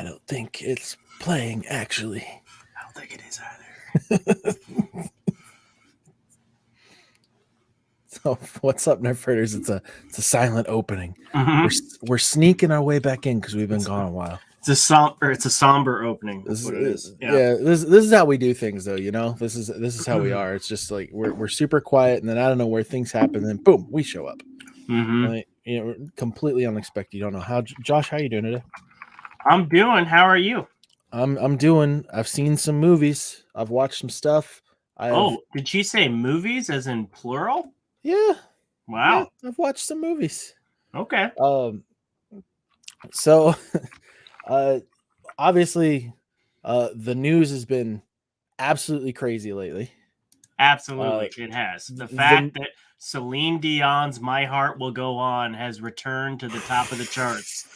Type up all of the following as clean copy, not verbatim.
I don't think it's playing, actually. I don't think it is either. So, what's up, Nerdfritters? It's a silent opening. Mm-hmm. We're sneaking our way back in because we've been gone a while. It's a somber opening. That's what it is. Yeah, this is how we do things, though. You know, this is how we are. It's just like we're super quiet, and then I don't know where things happen, and then boom, we show up. Mm-hmm. Like, completely unexpected. You don't know how. Josh, how you doing today? I'm doing. How are you? I'm doing. I've seen some movies. I've watched some stuff. Did she say movies as in plural? Yeah. Wow. Yeah, I've watched some movies. Okay. So, obviously, the news has been absolutely crazy lately. Absolutely, it has. The fact that Celine Dion's "My Heart Will Go On" has returned to the top of the charts.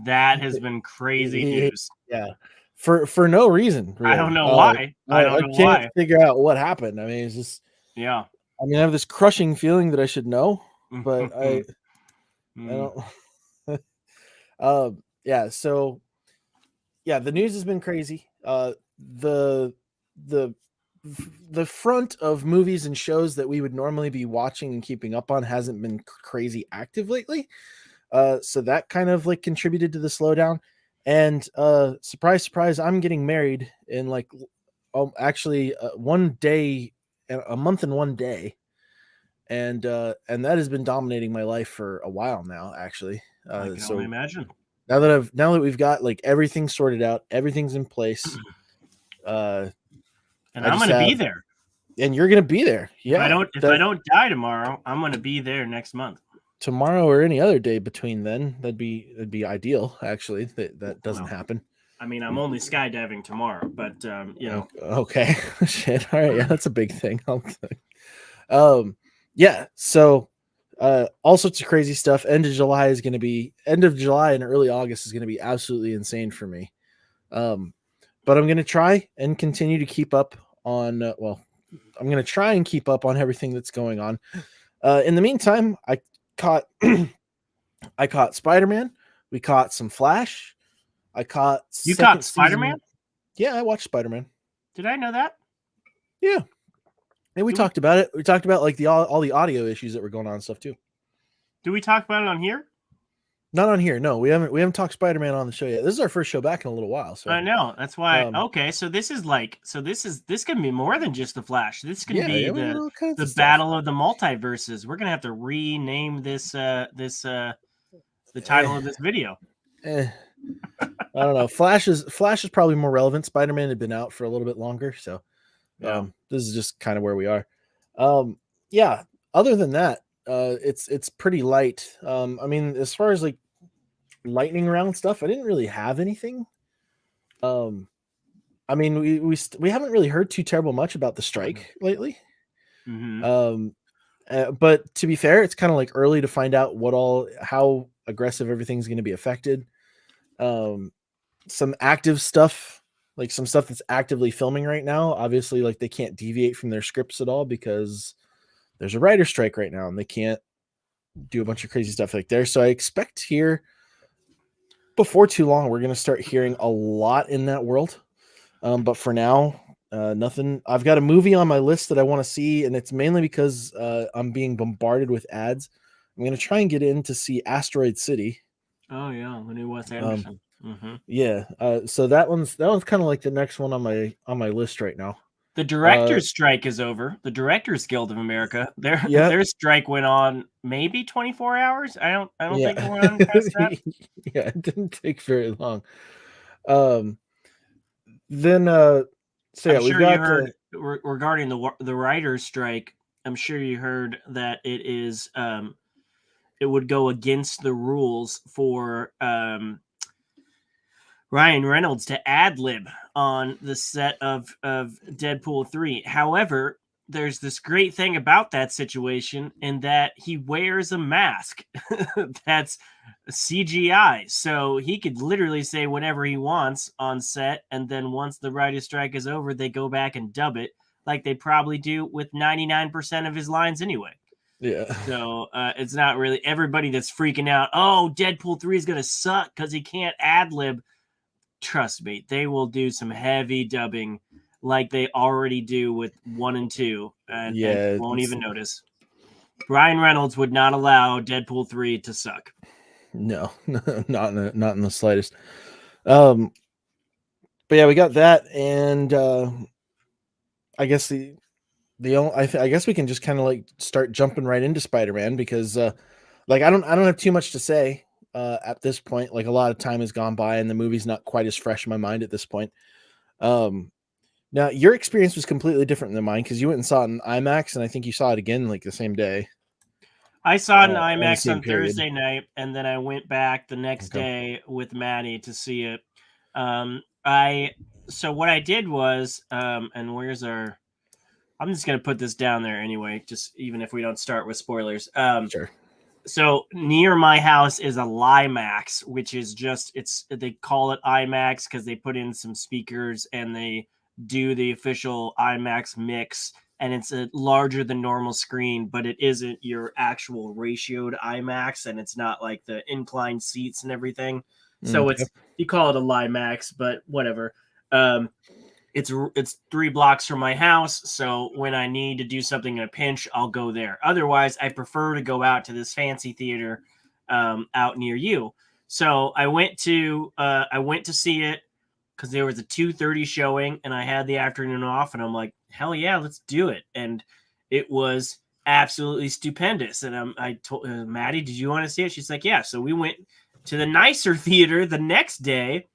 That has been crazy news. Yeah, for no reason. Really. I don't know why. I can't figure out what happened. I mean, it's just yeah. I mean, I have this crushing feeling that I should know, but I don't. Yeah. So, yeah, the news has been crazy. The front of movies and shows that we would normally be watching and keeping up on hasn't been crazy active lately. So that kind of like contributed to the slowdown. And surprise, surprise, I'm getting married in like actually 1 day, a month and 1 day, and that has been dominating my life for a while now. Actually, I can only imagine. Now that we've got like everything sorted out, everything's in place. And I'm going to be there. And you're going to be there. Yeah. If I don't die tomorrow, I'm going to be there next month. Tomorrow or any other day between then, that'd be ideal. Actually, that doesn't happen. I mean, I'm only skydiving tomorrow, but you know. Okay. Shit. All right. Yeah, that's a big thing. Yeah. So, all sorts of crazy stuff. End of July and early August is going to be absolutely insane for me. But I'm going to try and continue to keep up on. I'm going to try and keep up on everything that's going on. In the meantime, I caught Spider-Man. We caught some Flash. You caught Spider-Man? Yeah, I watched Spider-Man. Did I know that? Yeah. And we talked about it. We talked about like all the audio issues that were going on and stuff too. Do we talk about it on here? Not on here. No, we haven't talked Spider-Man on the show yet. This is our first show back in a little while. So I know. That's why. Okay, so this can be more than just the Flash. This can be the battle of the multiverses. We're gonna have to rename this the title of this video. I don't know. Flash is probably more relevant. Spider-Man had been out for a little bit longer, so this is just kind of where we are. Yeah. Other than that, it's pretty light. I mean, as far as like lightning round stuff, I didn't really have anything. I mean, we haven't really heard too terrible much about the strike lately. Mm-hmm. But to be fair, it's kind of like early to find out how aggressive everything's going to be affected. Some active stuff, like some stuff that's actively filming right now, obviously like they can't deviate from their scripts at all because there's a writer's strike right now and they can't do a bunch of crazy stuff like there. So I expect here before too long, we're going to start hearing a lot in that world. But for now, nothing. I've got a movie on my list that I want to see, and it's mainly because I'm being bombarded with ads. I'm going to try and get in to see Asteroid City. Oh yeah, the new Wes Anderson. Yeah. So that one's kind of like the next one on my list right now. The director's strike is over. The Directors Guild of America. Their strike went on maybe 24 hours. I don't think it went on past that. Yeah, it didn't take very long. Then so yeah, I'm sure you heard regarding the writer's strike. I'm sure you heard that it is it would go against the rules for Ryan Reynolds to ad-lib on the set of Deadpool 3. However, there's this great thing about that situation in that he wears a mask that's CGI. So he could literally say whatever he wants on set, and then once the writer's strike is over, they go back and dub it like they probably do with 99% of his lines anyway. Yeah. So it's not really everybody that's freaking out, oh, Deadpool 3 is going to suck because he can't ad-lib. trust me, they will do some heavy dubbing like they already do with 1 and 2, and Yeah, won't even notice. Ryan Reynolds would not allow Deadpool 3 to suck. no, not in the slightest. But yeah, we got that, and I guess I guess we can just kind of like start jumping right into Spider-Man because like I don't have too much to say at this point. Like a lot of time has gone by and the movie's not quite as fresh in my mind at this point. Um Now your experience was completely different than mine because you went and saw it in IMAX and I think you saw it again like the same day I saw it in in the IMAX same on period. Thursday night, and then I went back the next Okay. day with Maddie to see it. I so what I did was, and where's our? I'm just gonna put this down there anyway, just even if we don't start with spoilers. Sure. So near my house is a Limax, which is just they call it IMAX because they put in some speakers and they do the official IMAX mix, and it's a larger than normal screen, but it isn't your actual ratioed IMAX, and it's not like the inclined seats and everything. So Yep. you call it a Limax, but whatever. Um, it's 3 blocks from my house, so when I need to do something in a pinch, I'll go there. Otherwise, I prefer to go out to this fancy theater out near you. So I went to see it because there was a 2:30 showing, and I had the afternoon off, and I'm like, hell yeah, let's do it. And it was absolutely stupendous. And I told Maddie, did you want to see it? She's like, yeah. So we went to the nicer theater the next day,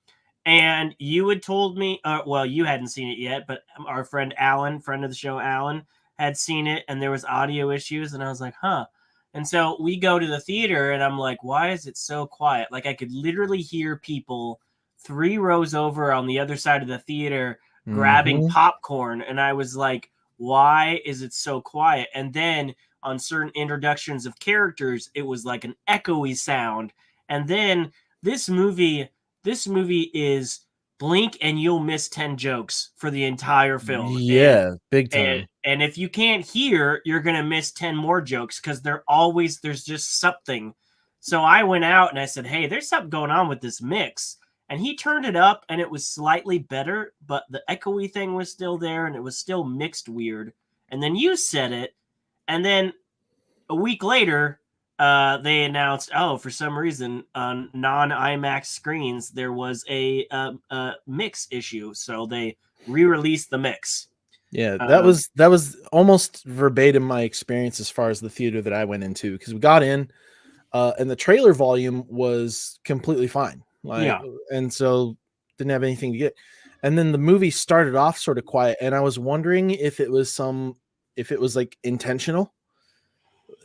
and you had told me, well, you hadn't seen it yet, but our friend Alan, friend of the show, Alan, had seen it, and there was audio issues, and I was like, huh. And so we go to the theater, and I'm like, why is it so quiet? Like I could literally hear people 3 rows over on the other side of the theater grabbing Mm-hmm. popcorn, and I was like, why is it so quiet? And then on certain introductions of characters, it was like an echoey sound, and then this movie this movie is blink and you'll miss 10 jokes for the entire film. Yeah, big time. And if you can't hear, you're going to miss 10 more jokes because there's just something. So I went out and I said, hey, there's something going on with this mix. And he turned it up and it was slightly better, but the echoey thing was still there and it was still mixed weird. And then you said it. And then a week later, they announced, oh, for some reason on non-IMAX screens there was a mix issue, so they re-released the mix. Yeah, Um, that was almost verbatim my experience as far as the theater that I went into because we got in and the trailer volume was completely fine. Like, yeah, and so didn't have anything to get. And then the movie started off sort of quiet, and I was wondering if it was like intentional,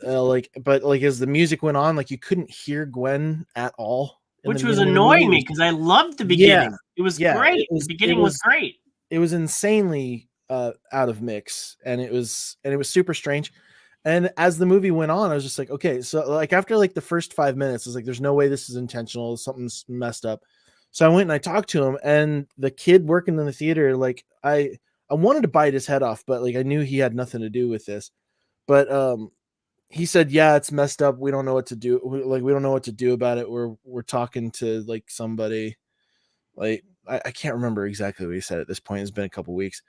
like, but like as the music went on, like you couldn't hear Gwen at all in the which was beginning of the movie. annoying It me was, because I loved the yeah, beginning. It was yeah, great. The beginning was great. it was insanely out of mix, and it was super strange. And as the movie went on, I was just like, okay, so like after like the first 5 minutes, I was like, there's no way this is intentional. Something's messed up. So I went and I talked to him, and the kid working in the theater, like I wanted to bite his head off, but like I knew he had nothing to do with this. But he said, yeah, it's messed up. We don't know what to do. We don't know what to do about it. We're talking to like somebody. Like I can't remember exactly what he said at this point. It's been a couple weeks.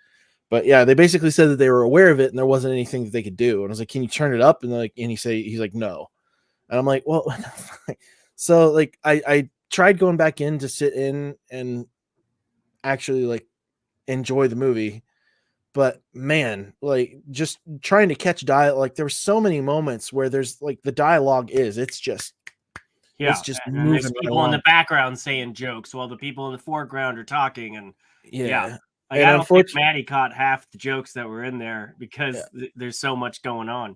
But yeah, they basically said that they were aware of it and there wasn't anything that they could do. And I was like, "Can you turn it up?" And like, and he's like, "No." And I'm like, "Well," so like I tried going back in to sit in and actually like enjoy the movie, but man, like just trying to catch dialogue, like there were so many moments where there's like the dialogue it's Yeah, just and then there's moving right people in the along. background saying jokes while the people in the foreground are talking, and yeah, Yeah, like and I don't think unfortunately, Maddie caught half the jokes that were in there yeah, because there's so much going on.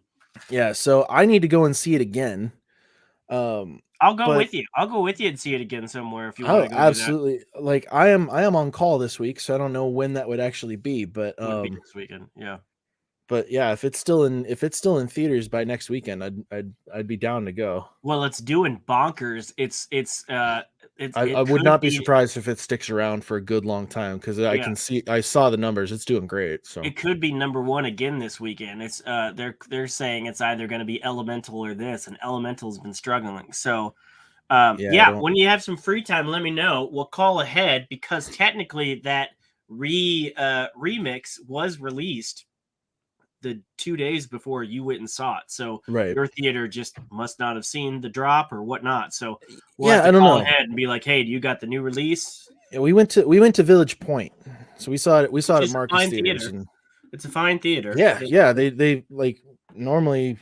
yeah. So I need to go and see it again. Um, I'll go but with you. I'll go with you and see it again somewhere if you want oh, to go do that. absolutely. Like I am on call this week, so I don't know when that would actually be, Would be this weekend. Yeah. but yeah, if it's still in theaters by next weekend, I'd be down to go. Well, it's doing bonkers. I It would could not be be surprised if it sticks around for a good long time because I yeah. can see I saw the numbers. It's doing great. So It could be number one again this weekend. It's they're saying it's either going to be Elemental or this, and Elemental's been struggling. So Yeah, I Yeah, don't. when you have some free time, let me know. We'll call ahead because technically that remix was released the 2 days before you went and saw it. So Right. your theater just must not have seen the drop or whatnot. So we'll have Yeah, to I don't call know. ahead and be like, "Hey, do you got the new release?" Yeah, we went to Village Point, so we saw it. We saw Which it at is a Marcus fine Theaters, theater. and It's a fine theater. yeah, they like normally.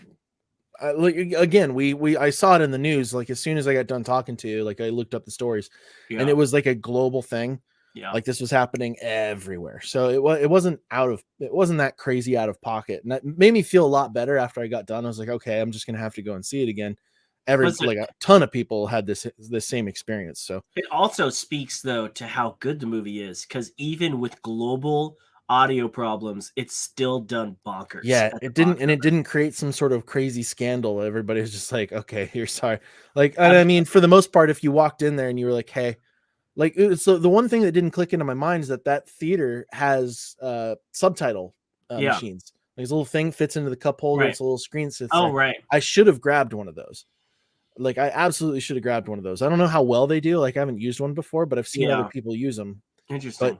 Like again, I saw it in the news. Like as soon as I got done talking to you, like I looked up the stories, and Yeah, it was like a global thing. yeah. Like this was happening everywhere. So it wasn't that crazy out of pocket. And that made me feel a lot better after I got done. I was like, okay, I'm just gonna have to go and see it again. Listen, Like a ton of people had this same experience. So it also speaks though to how good the movie is because even with global audio problems, it's still done bonkers yeah, at the it didn't box and it office. didn't create some sort of crazy scandal. Everybody was just like, okay, you're sorry. Like, and I Abs- mean, for the most part, if you walked in there and you were like, hey, like so the one thing that didn't click into my mind is that theater has subtitle Yeah, machines. Like this little thing fits into the cup holder. right. It's a little screen sits Oh, there. right. I should have grabbed one of those. Like I absolutely should have grabbed one of those. I don't know how well they do. Like I haven't used one before, but I've seen other Yeah, people use them. But interesting.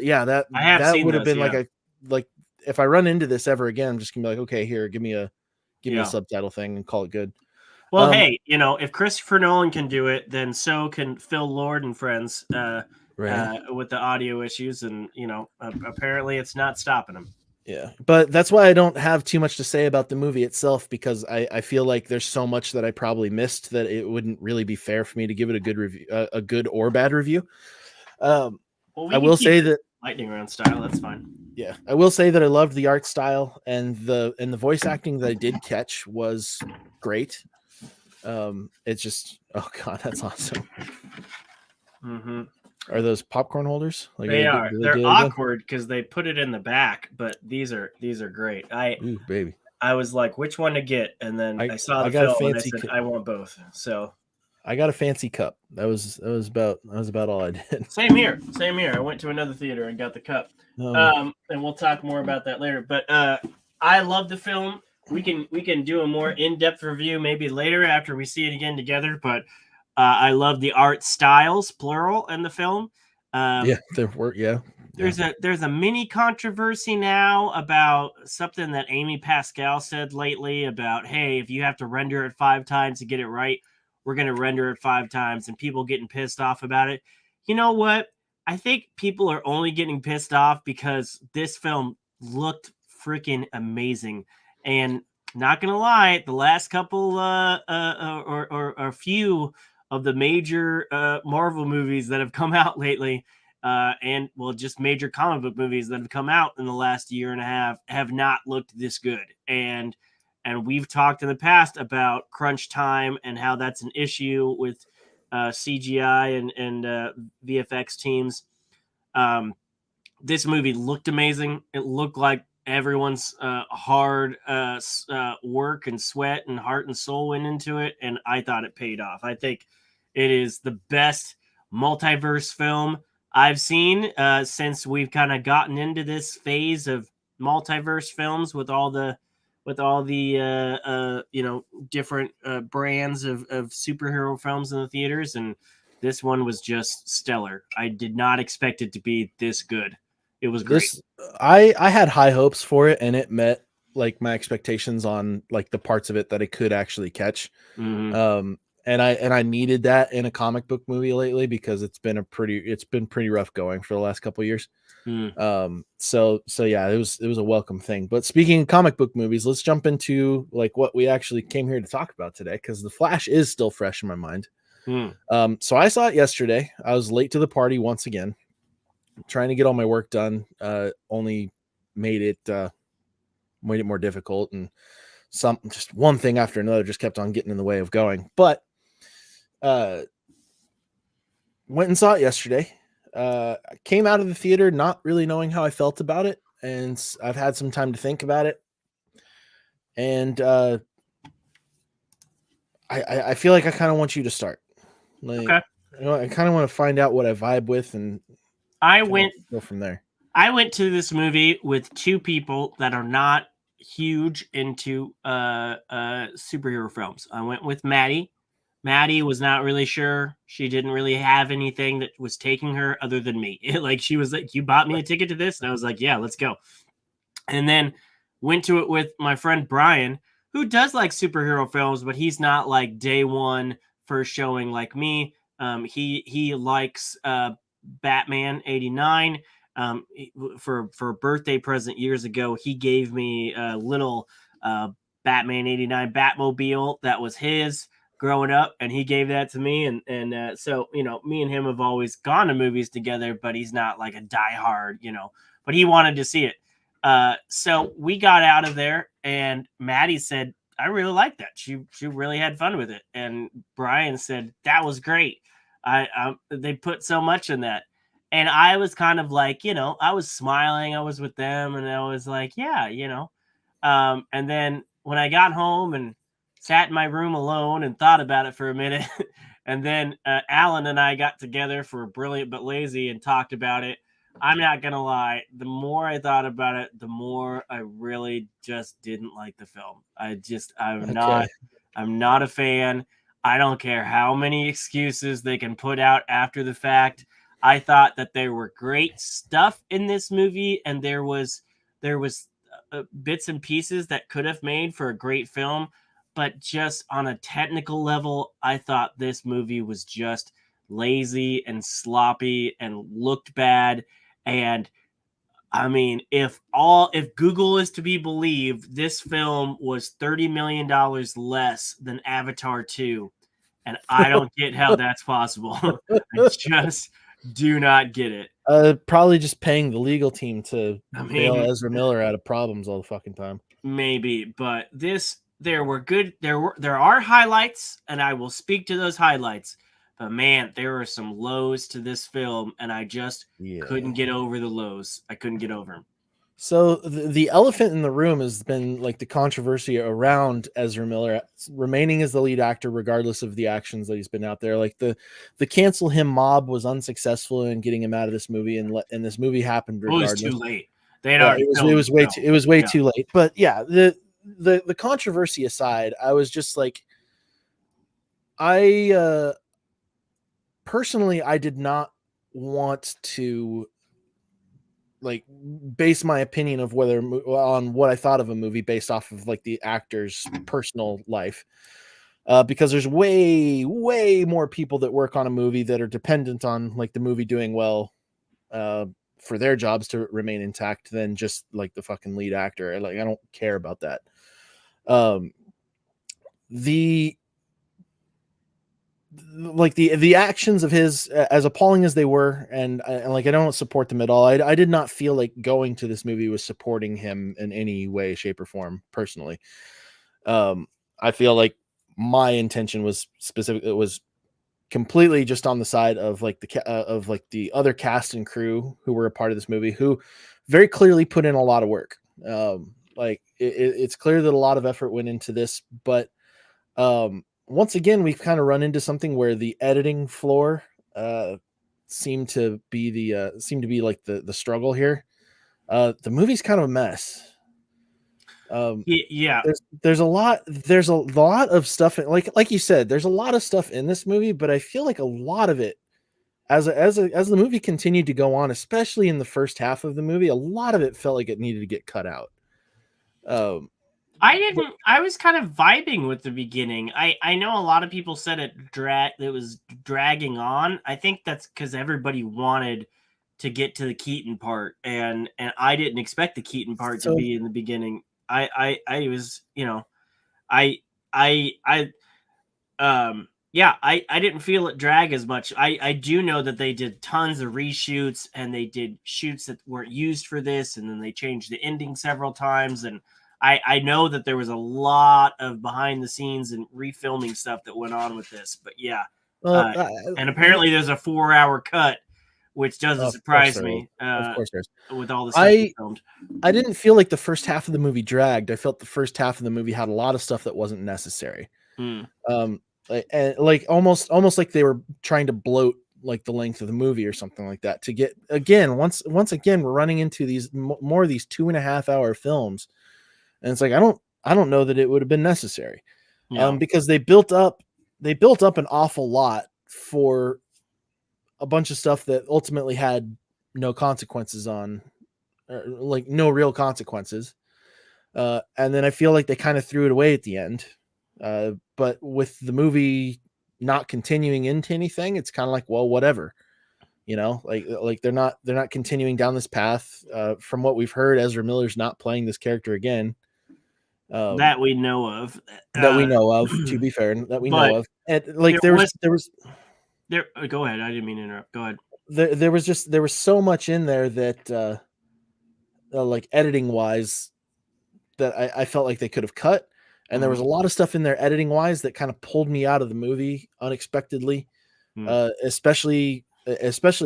yeah, I have that seen would have those. been Yeah, like if I run into this ever again, I'm just gonna be like, okay, here, give me a yeah. subtitle thing and call it good. Well, Um, hey, if Christopher Nolan can do it, then so can Phil Lord and friends right. with the audio issues, and apparently it's not stopping them. Yeah, but that's why I don't have too much to say about the movie itself because I feel like there's so much that I probably missed that it wouldn't really be fair for me to give it a good review, a good or bad review. Um, Well, I we can will keep say it that lightning round style. That's fine. yeah, I will say that I loved the art style and the voice acting that I did catch was great. It's just oh god, that's awesome. Hmm. Are those popcorn holders? Like, They are. do they They're do that again? awkward because they put it in the back, but these are great. I Ooh, baby. I was like, which one to get, and then I saw I the got a film, and I fancy said, I want both. So I got a fancy cup. That was about all I did. same here. Same here. I went to another theater and got the cup. Um, And we'll talk more about that later. But I love the film. We can do a more in-depth review maybe later after we see it again together. But I love the art styles, plural, in the film. yeah, Um, there were yeah. there's a mini controversy now about something that Amy Pascal said lately about, hey, if you have to render it 5 times to get it right, we're going to render it 5 times, and people getting pissed off about it. You know what? I think people are only getting pissed off because this film looked freaking amazing. And not gonna lie, the last couple or few of the major Marvel movies that have come out lately, and well, just major comic book movies that have come out in the last year and a half have not looked this good. And we've talked in the past about crunch time and how that's an issue with CGI and VFX teams. Um, this movie looked amazing. It looked like everyone's hard work and sweat and heart and soul went into it, and I thought it paid off. I think it is the best multiverse film I've seen since we've kind of gotten into this phase of multiverse films with all the different brands of superhero films in the theaters, and this one was just stellar. I did not expect it to be this good. It was great. This I had high hopes for it, and it met like my expectations on like the parts of it that I could actually catch. Hmm. Um, and I needed that in a comic book movie lately because it's been pretty rough going for the last couple of years. Mm. So yeah, it was a welcome thing. But speaking of comic book movies, let's jump into like what we actually came here to talk about today because the Flash is still fresh in my mind. Mm. So I saw it yesterday. I was late to the party once again, trying to get all my work done. Only made it more difficult, and some just one thing after another just kept on getting in the way of going. But uh, went and saw it yesterday. I came out of the theater not really knowing how I felt about it, and I've had some time to think about it. And I feel like I kind of want you to start. Like, Okay. I kind of want to find out what I vibe with and I kind of went go from there. I went to this movie with two people that are not huge into superhero films. I went with Maddie. Maddie was not really sure. She didn't really have anything that was taking her other than me. Like she was like, "You bought me a ticket to this," and I was like, "Yeah, let's go." And then went to it with my friend Brian, who does like superhero films, but he's not like day one first showing like me. He likes Batman '89. For a birthday present years ago, he gave me a little Batman '89 Batmobile that was his growing up, and he gave that to me. And so me and him have always gone to movies together, but he's not like a diehard, but he wanted to see it. So we got out of there, and Maddie said, "I really liked that. She really had fun with it." And Brian said, "That was great. They put so much in that." And I was kind of like, I was smiling. I was with them, and I was like, "Yeah, And then when I got home and sat in my room alone and thought about it for a minute, and then Alan and I got together for Brilliant but Lazy and talked about it. I'm not gonna lie. The more I thought about it, the more I really just didn't like the film. Okay. I'm not a fan. I don't care how many excuses they can put out after the fact. I thought that there were great stuff in this movie, and there was bits and pieces that could have made for a great film, but just on a technical level, I thought this movie was just lazy and sloppy and looked bad. And I mean, if Google is to be believed, this film was $30 million less than Avatar 2, and I don't get how that's possible. I just do not get it. Probably just paying the legal team to I bail mean, Ezra Miller out of problems all the fucking time. maybe, but there are highlights, and I will speak to those highlights. But man, there are some lows to this film, and I just couldn't Yeah. get over the lows. I couldn't get over them. So the elephant in the room has been like the controversy around Ezra Miller remaining as the lead actor, regardless of the actions that he's been out there. Like the cancel him mob was unsuccessful in getting him out of this movie, and this movie happened It was too regardless. late. They had Yeah, already it filmed was the way film. too Yeah. too late. But yeah, the controversy aside, I was just like, I personally I did not want to like base my opinion of whether on what I thought of a movie based off of like the actor's personal life. Because there's way more people that work on a movie that are dependent on like the movie doing well uh, for their jobs to remain intact than just like the fucking lead actor. Like I don't care about that. Um, the the actions of his, as appalling as they were, and like I don't support them at all. I did not feel like going to this movie was supporting him in any way, shape, or form. Personally, I feel like my intention was specific. It was completely just on the side of like of like the other cast and crew who were a part of this movie, who very clearly put in a lot of work. Like it's clear that a lot of effort went into this, but once again, we've kind of run into something where the editing floor seemed to be like the struggle here. The movie's kind of a mess. Yeah. There's a lot of stuff like you said, there's a lot of stuff in this movie, but I feel like a lot of it as the movie continued to go on, especially in the first half of the movie, a lot of it felt like it needed to get cut out. Um, I was kind of vibing with the beginning. I know a lot of people said it was dragging on. I think that's because everybody wanted to get to the Keaton part, and I didn't expect the Keaton part to so be in the beginning. I was, I I yeah, I didn't feel it drag as much. I do know that they did tons of reshoots, and they did shoots that weren't used for this, and then they changed the ending several times. And I know that there was a lot of behind the scenes and refilming stuff that went on with this. But yeah, well, uh, and apparently there's a 4 hour cut, which doesn't of course surprise there is. me. Of course there is. With all the stuff they I filmed. I didn't feel like the first half of the movie dragged. I felt the first half of the movie had a lot of stuff that wasn't necessary. Hmm. And like almost like they were trying to bloat like the length of the movie or something like that to get again once again we're running into these more of these 2.5 hour films, and it's like I don't know that it would have been necessary. Yeah. Because they built up they built up an awful lot for a bunch of stuff that ultimately had no consequences on, like no real consequences. And then I feel like they kind of threw it away at the end. But with the movie not continuing into anything, it's kind of like, well, whatever. Like they're not continuing down this path. From what we've heard, Ezra Miller's not playing this character again. That we know of. That we know of, to be fair, that we know But of. And like there was there was there. Go ahead. I didn't mean to interrupt. Go ahead. there was so much in there that like editing wise that I felt like they could have cut. And there was a lot of stuff in there editing wise that kind of pulled me out of the movie unexpectedly. Especially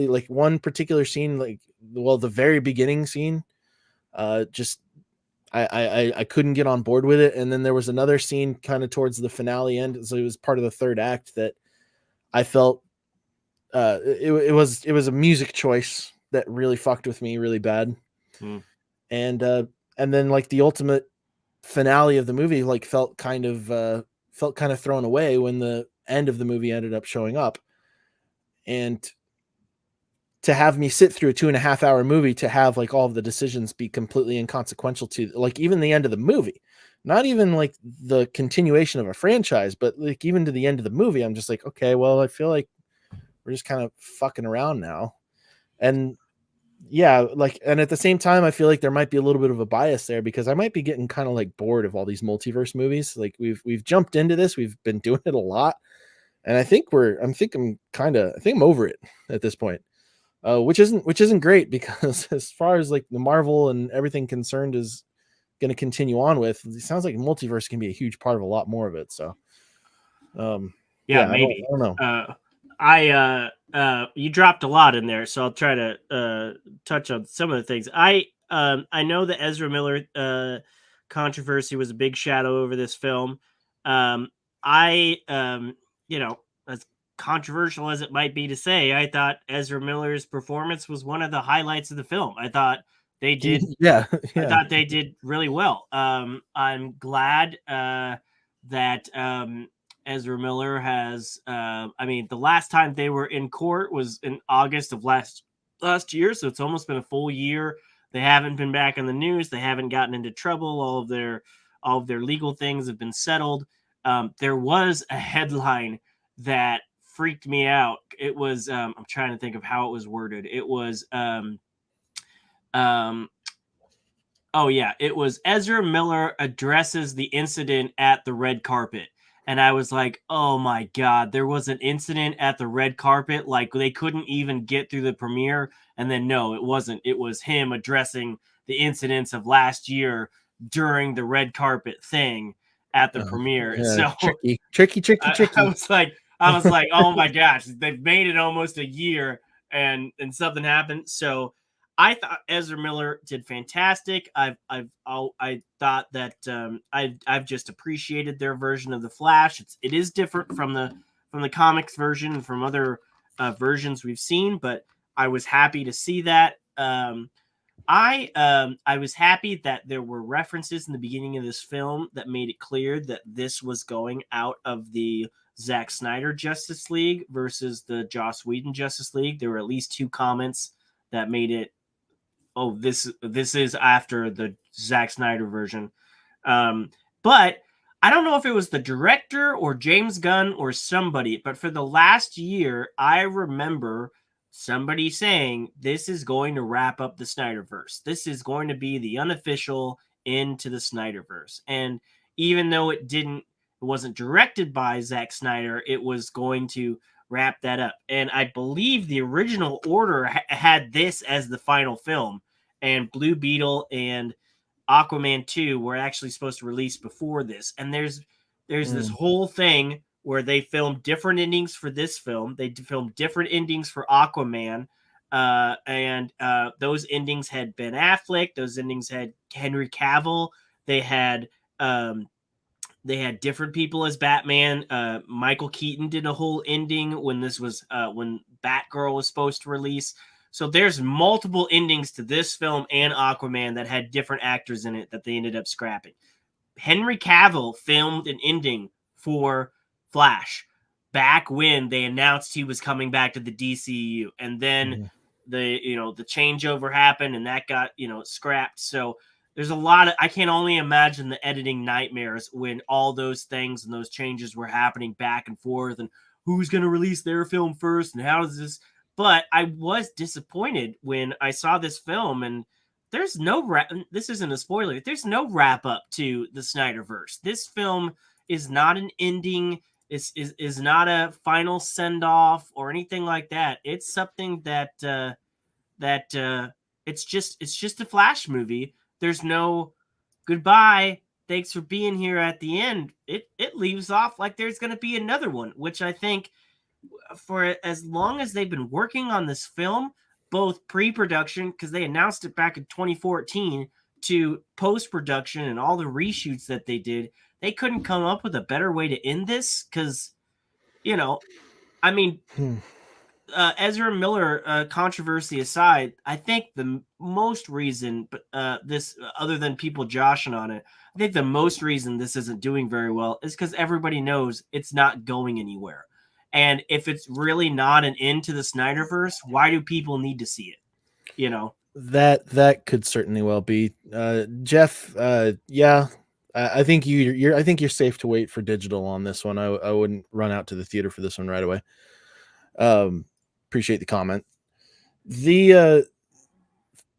like one particular scene, like, well, the very beginning scene, just I couldn't get on board with it. And then there was another scene kind of towards the finale end, so it was part of the third act, that I felt it was a music choice that really fucked with me really bad. And then like the ultimate finale of the movie like felt kind of thrown away when the end of the movie ended up showing up. And to have me sit through a 2.5 hour movie to have like all of the decisions be completely inconsequential to like even the end of the movie, not even like the continuation of a franchise, but like even to the end of the movie, I'm just like, okay, well, I feel like we're just kind of fucking around now. And yeah, like, and at the same time, I feel like there might be a little bit of a bias there because I might be getting kind of like bored of all these multiverse movies. Like we've jumped into this, we've been doing it a lot, and I think I'm over it at this point. Which isn't great because as far as like the Marvel and everything concerned is going to continue on with, it sounds like multiverse can be a huge part of a lot more of it. So, Yeah, I maybe. don't know. You dropped a lot in there, so I'll try to touch on some of the things. I know the Ezra Miller controversy was a big shadow over this film. I as controversial as it might be to say, I thought Ezra Miller's performance was one of the highlights of the film. I thought they did Yeah, I yeah. thought they did really well. I'm glad that Ezra Miller has. I mean, the last time they were in court was in August of last year, so it's almost been a full year. They haven't been back in the news. They haven't gotten into trouble. All of their legal things have been settled. There was a headline that freaked me out. It was I'm trying to think of how it was worded. It was oh yeah, it was Ezra Miller addresses the incident at the red carpet. And I was like, "Oh my god, there was an incident at the red carpet, like they couldn't even get through the premiere." And then no, it wasn't. It was him addressing the incidents of last year during the red carpet thing at the premiere. Yeah, So I tricky. I was like, oh my gosh, they've made it almost a year, and something happened. So I thought Ezra Miller did fantastic. I thought that I've just appreciated their version of the Flash. It is different from the comics version and from other versions we've seen, but I was happy to see that. I was happy that there were references in the beginning of this film that made it clear that this was going out of the Zack Snyder Justice League versus the Joss Whedon Justice League. There were at least two comments that made it, oh, this is after the Zack Snyder version. But I don't know if it was the director or James Gunn or somebody, but for the last year, I remember somebody saying this is going to wrap up the Snyderverse. This is going to be the unofficial end to the Snyderverse. And even though it wasn't directed by Zack Snyder, it was going to wrap that up. And I believe the original order had this as the final film, and Blue Beetle and Aquaman 2 were actually supposed to release before this. And there's this whole thing where they filmed different endings for this film. They filmed different endings for Aquaman. And those endings had Ben Affleck. Those endings had Henry Cavill. They had different people as Batman. Michael Keaton did a whole ending when this was when Batgirl was supposed to release. So there's multiple endings to this film and Aquaman that had different actors in it that they ended up scrapping. Henry Cavill filmed an ending for Flash. back when they announced he was coming back to the DCU, and then Mhm. the changeover happened, and that got scrapped. So there's a lot of, I can only imagine the editing nightmares when all those things and those changes were happening back and forth, and who's going to release their film first, and how does this. But I was disappointed when I saw this film, and there's no this isn't a spoiler. There's no wrap up to the Snyderverse. This film is not an ending. Is not a final send off or anything like that. It's something that it's just a Flash movie. There's no goodbye. Thanks for being here at the end. It leaves off like there's going to be another one, which I think for as long as they've been working on this film, both pre-production because they announced it back in 2014 to post-production and all the reshoots that they did, they couldn't come up with a better way to end this because you know, I mean, Hmm. Ezra Miller controversy aside, I think the most reason, but this other than people joshing on it, I think the most reason this isn't doing very well is because everybody knows it's not going anywhere. And if it's really not an end to the Snyderverse, why do people need to see it? You know? That could certainly well be. Jeff, yeah, I think I think you're safe to wait for digital on this one. I wouldn't run out to the theater for this one right away. Um, appreciate the comment. The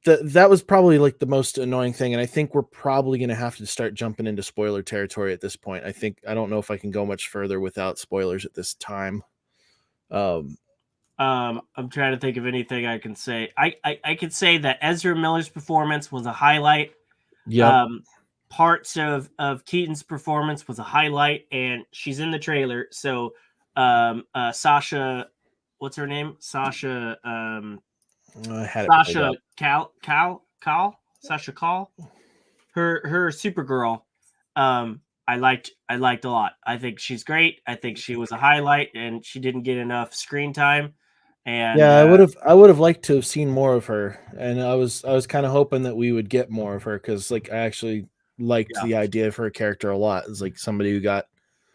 that was probably like the most annoying thing, and I think we're probably going to have to start jumping into spoiler territory at this point. I don't know if I can go much further without spoilers at this time. Um, I'm trying to think of anything I can say. I could say that Ezra Miller's performance was a highlight. yep. Um, Parts of Keaton's performance was a highlight, and she's in the trailer. So, Sasha, what's her name? I had it pulled Sasha up. Sasha Call, her Supergirl. I liked a lot. I think she's great. I think she was a highlight, and she didn't get enough screen time. And Yeah, I would have liked to have seen more of her, and I was kind of hoping that we would get more of her because like I actually liked yeah, the idea of her character a lot. It's like somebody who got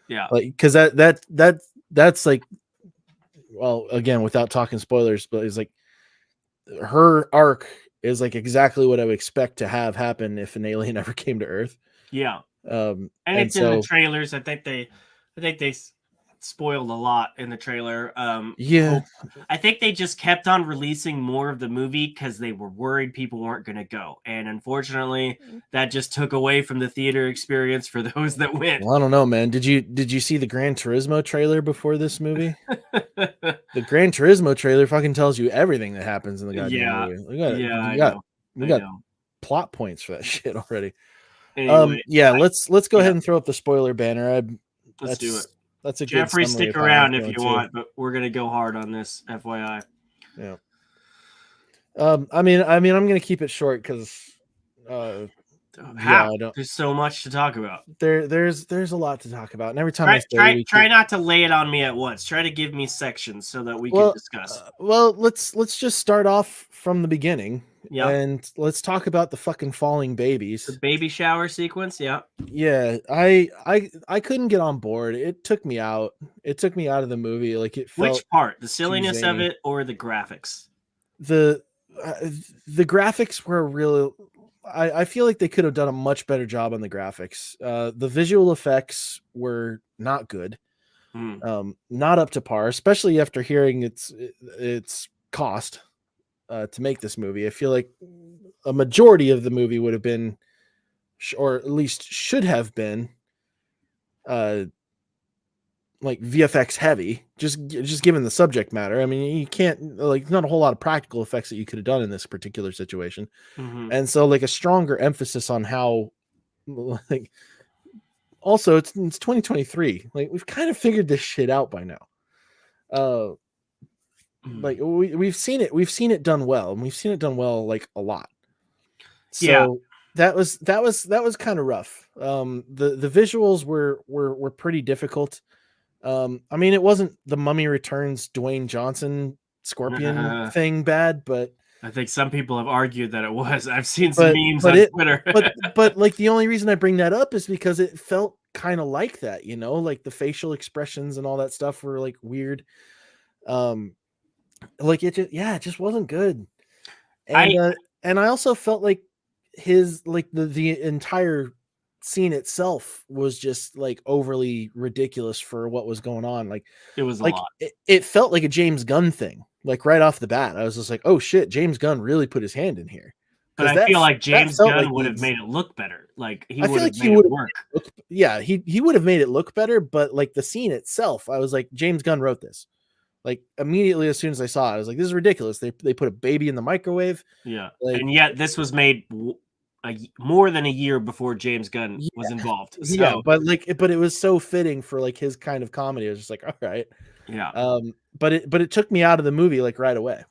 yeah, like because that's like, well, again, without talking spoilers, but it's like her arc is like exactly what I would expect to have happen if an alien ever came to Earth. yeah. And And it's in the so trailers. I think they spoiled a lot in the trailer. yeah, I think they just kept on releasing more of the movie because they were worried people weren't going to go, and unfortunately, that just took away from the theater experience for those that went. well, I don't know, man. Did you see the Gran Turismo trailer before this movie? The Gran Turismo trailer fucking tells you everything that happens in the goddamn Yeah, movie. yeah, I know, We I got know. plot points for that shit already. Anyway, Yeah, let's go yeah, ahead and throw up the spoiler banner. let's do it. That's a good Jeffrey, summary stick of how I'm around if feeling you too. want, but we're gonna go hard on this, FYI. Yeah. I'm gonna keep it short because yeah, How? I don't. There's so much to talk about. There's a lot to talk about, and every time I Try say try we try could, not to lay it on me at once. Try to give me sections so that we can discuss. well, let's just start off from the beginning, Yeah. and let's talk about the fucking falling The babies. baby shower sequence, yeah. Yeah, I couldn't get on board. It took me out. It took me out of the movie. Like it felt Which part? The too silliness of zany. it or the graphics? The uh, the graphics were really. I feel like they could have done a much better job on the graphics. The visual effects were not good, Hmm. not up to par, especially after hearing its cost to make this movie. I feel like a majority of the movie would have been, or at least should have been, uh, like VFX heavy. Just given the subject matter. I mean, you can't like not a whole lot of practical effects that you could have done in this particular situation, Hmm. and so like a stronger emphasis on how like also it's 2023, like we've kind of figured this shit out by now. uh like we've seen it done well, and we've seen it done well like a lot. Yeah. So that was kind of rough. The visuals were pretty difficult. I mean, it wasn't the Mummy Returns Dwayne Johnson Scorpion thing bad, but I think some people have argued that it was. I've seen some But memes but on it Twitter. but like the only reason I bring that up is because it felt kind of like that, you know, like the facial expressions and all that stuff were like weird. Um, like it just wasn't good. I And I also felt like his like the entire scene itself was just like overly ridiculous for what was going on. It was a Like lot. it felt like a James Gunn thing. Like right off the bat, I was just like, "Oh shit, James Gunn really put his hand in here." But Because I feel like that James felt like Gunn would the have made it look better. Like he I would feel have like he made it would have work. look yeah, he would have made it look better, but like the scene itself, I was like, James Gunn wrote this. Like immediately as soon as I saw it, I was like, this is ridiculous. They put a baby in the microwave. Yeah. Like And yet this was made more than a year before James Gunn yeah, was involved. yeah, So, but it was so fitting for like his kind of comedy. I was just like, all right. yeah. But it took me out of the movie like right away.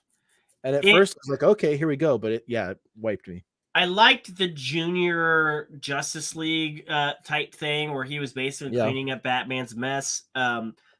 And at It first I was like, okay, here we go. But it wiped me. I liked the junior Justice League type thing where he was basically Yeah. cleaning up Batman's mess.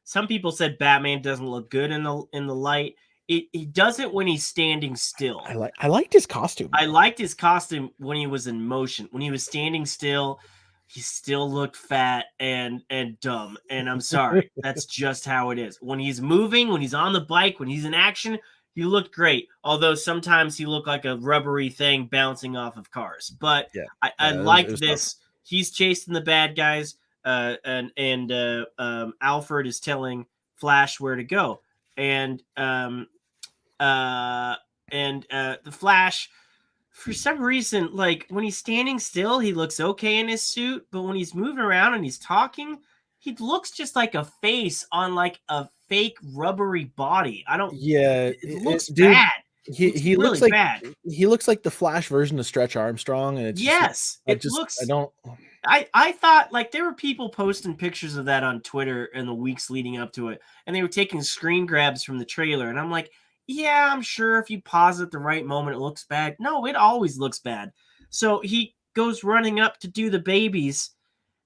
Some people said Batman doesn't look good in the light. He does it when he's standing still. I liked his costume. I liked his costume when he was in motion. When he was standing still, he still looked fat and dumb. And I'm sorry, that's just how it is. When he's moving, when he's on the bike, when he's in action, he looked great. Although sometimes he looked like a rubbery thing bouncing off of cars. But Yeah. I It liked was tough. this. He's chasing the bad guys, and Alfred is telling Flash where to go, and uh, the Flash, for some reason, like when he's standing still, he looks okay in his suit, but when he's moving around and he's talking, he looks just like a face on like a fake rubbery body. I don't. Yeah, It looks dude, bad. It looks he really looks like bad. he looks like the Flash version of Stretch Armstrong, and it's just like Yes, it I looks. don't. I thought like there were people posting pictures of that on Twitter in the weeks leading up to it, and they were taking screen grabs from the trailer, and I'm like, yeah, I'm sure if you pause at the right moment, it looks bad. No, it always looks bad. So he goes running up to do the babies,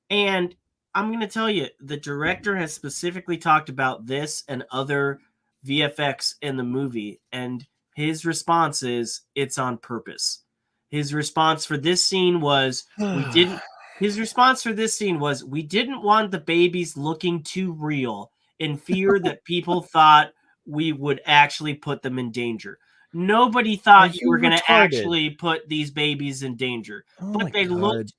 and I'm going to tell you, the director has specifically talked about this and other VFX in the movie, and his response is it's on purpose. His response for this scene was we didn't his response for this scene was we didn't want the babies looking too real in fear that people thought we would actually put them in danger. Nobody Are thought you you were going to retarded? actually put these babies in danger, Oh but my they god, looked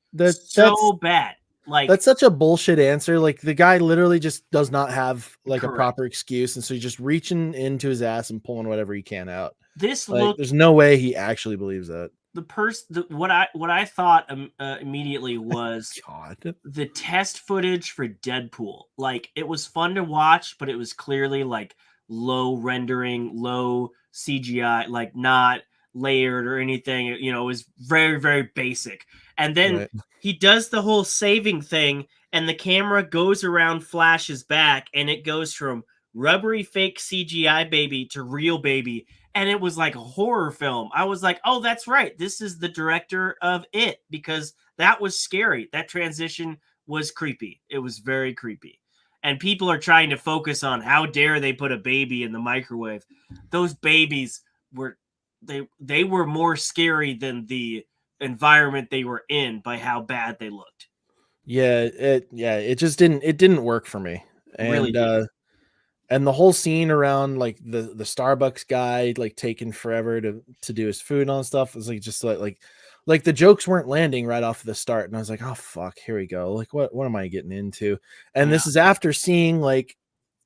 so bad. Like that's such a bullshit answer. Like the guy literally just does not have like a correct. proper excuse, and so he's just reaching into his ass and pulling whatever he can out. This Like, looked there's no way he actually believes that. what I thought immediately was God. the test footage for Deadpool. Like it was fun to watch, but it was clearly like low rendering, low CGI, like not layered or anything. You know, it was very, very basic. And then Right. he does the whole saving thing, and the camera goes around Flash's back, and it goes from rubbery fake CGI baby to real baby. And it was like a horror film. I was like, oh, that's right. This is the director of It, because that was scary. That transition was creepy. It was very creepy. And people are trying to focus on how dare they put a baby in the microwave. Those babies were they were more scary than the environment they were in by how bad they looked. It just didn't work for me. Really And didn't. and the whole scene around like the Starbucks guy like taking forever to do his food and all that stuff was like just like the jokes weren't landing right off the start, and I was like, oh fuck, here we go. Like what am I getting into? And Yeah. this is after seeing like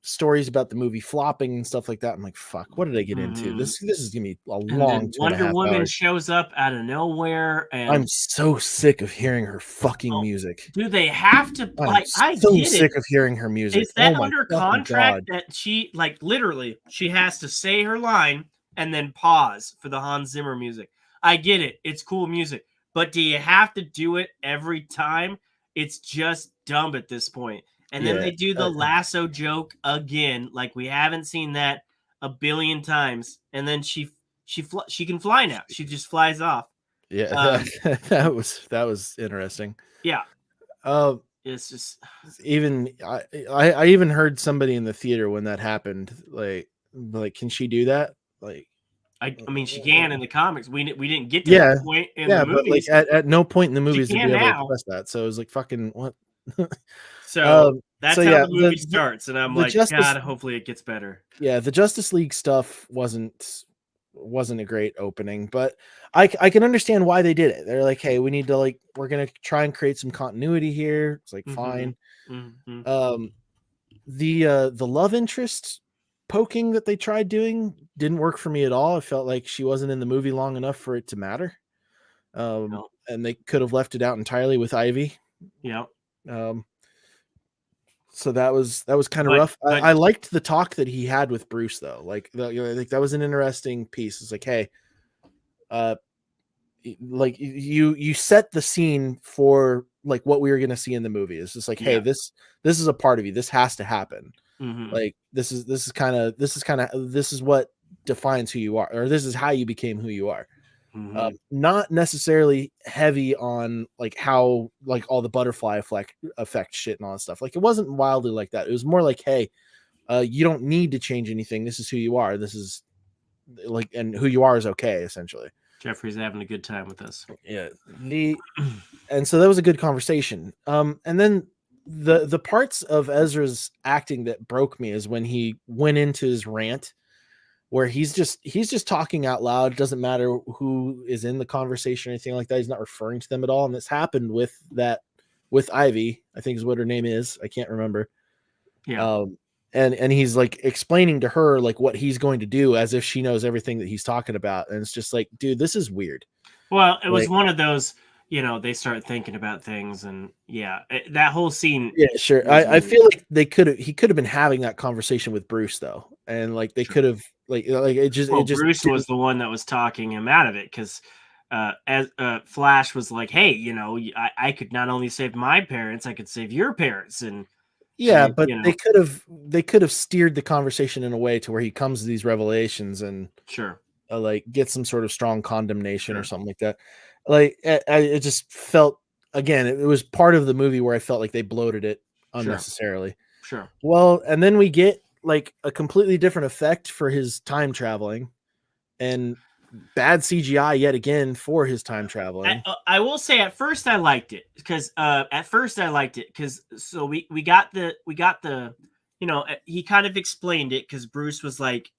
stories about the movie flopping and stuff like that. I'm like, fuck, what did I get into? Mhm. This is gonna be a And long then two and a Wonder half Woman hours. shows up out of nowhere, I'm and so sick of hearing her fucking oh, music. do they have to I'm like I so get it. sick of hearing her music. Is Oh that my under fucking contract god. that she like literally she has to say her line and then pause for the Hans Zimmer music? I get it. It's cool music. But do you have to do it every time? It's just dumb at this point. And then Yeah. they do the lasso joke again, like we haven't seen that a billion times. And then she can fly now. She just flies off. Yeah, Um, that was interesting. yeah, Uh, it's just even I even heard somebody in the theater when that happened, like, can she do that? Like, I mean, she can in the comics. We didn't get to that Yeah, point in the yeah, but like movies. at no point in the She movies did can we ever now. express that. So it was like fucking what? So So that's how yeah, the movie starts, and I'm the like, Justice God, hopefully it gets better. yeah, the Justice League stuff wasn't a great opening, but I can understand why they did it. They're like, hey, we need to like we're gonna try and create some continuity here. It's like Mm-hmm. fine. Mm-hmm. Um, the love interest poking that they tried doing didn't work for me at all. I felt like she wasn't in the movie long enough for it to matter. Yep. And they could have left it out entirely with Ivy. Yep. Um, so that was kind of But rough. but I liked the talk that he had with Bruce though. Like like that was an interesting piece. It's like, hey, uh, like you set the scene for like what we were gonna see in the movie. It's just like, hey, yeah. this is a part of you. This has to happen. Mm-hmm. Like this is what defines who you are, or this is how you became who you are. Mm-hmm. Not necessarily heavy on like how like all the butterfly effect shit and all that stuff. Like it wasn't wildly like that. It was more like, hey, you don't need to change anything. This is who you are. This is like, and who you are is okay, essentially. Jeffrey's having a good time with us. Yeah. And so that was a good conversation. And then the parts of Ezra's acting that broke me is when he went into his rant where he's just talking out loud. It doesn't matter who is in the conversation or anything like that. He's not referring to them at all. And this happened with Ivy, I think is what her name is. I can't remember. Yeah. Um, and he's like explaining to her like what he's going to do as if she knows everything that he's talking about. And it's just like, dude, this is weird. Well, it was Like, one of those, they start thinking about things, and yeah, that whole scene yeah, sure. was I weird. feel like he could have been having that conversation with Bruce though. And like they Sure. could have like it Well, just Bruce didn't. was the one that was talking him out of it because as Flash was like, "Hey, I could not only save my parents, I could save your parents," Yeah, and but they could have steered the conversation in a way to where he comes to these revelations and sure, like get some sort of strong condemnation or sure, something like that. Like it just felt again, it was part of the movie where I felt like they bloated it sure, unnecessarily. sure. Well, and then we get like a completely different effect for his time traveling and bad CGI yet again for his time traveling. I will say at first I liked it because so we got the he kind of explained it because Bruce was like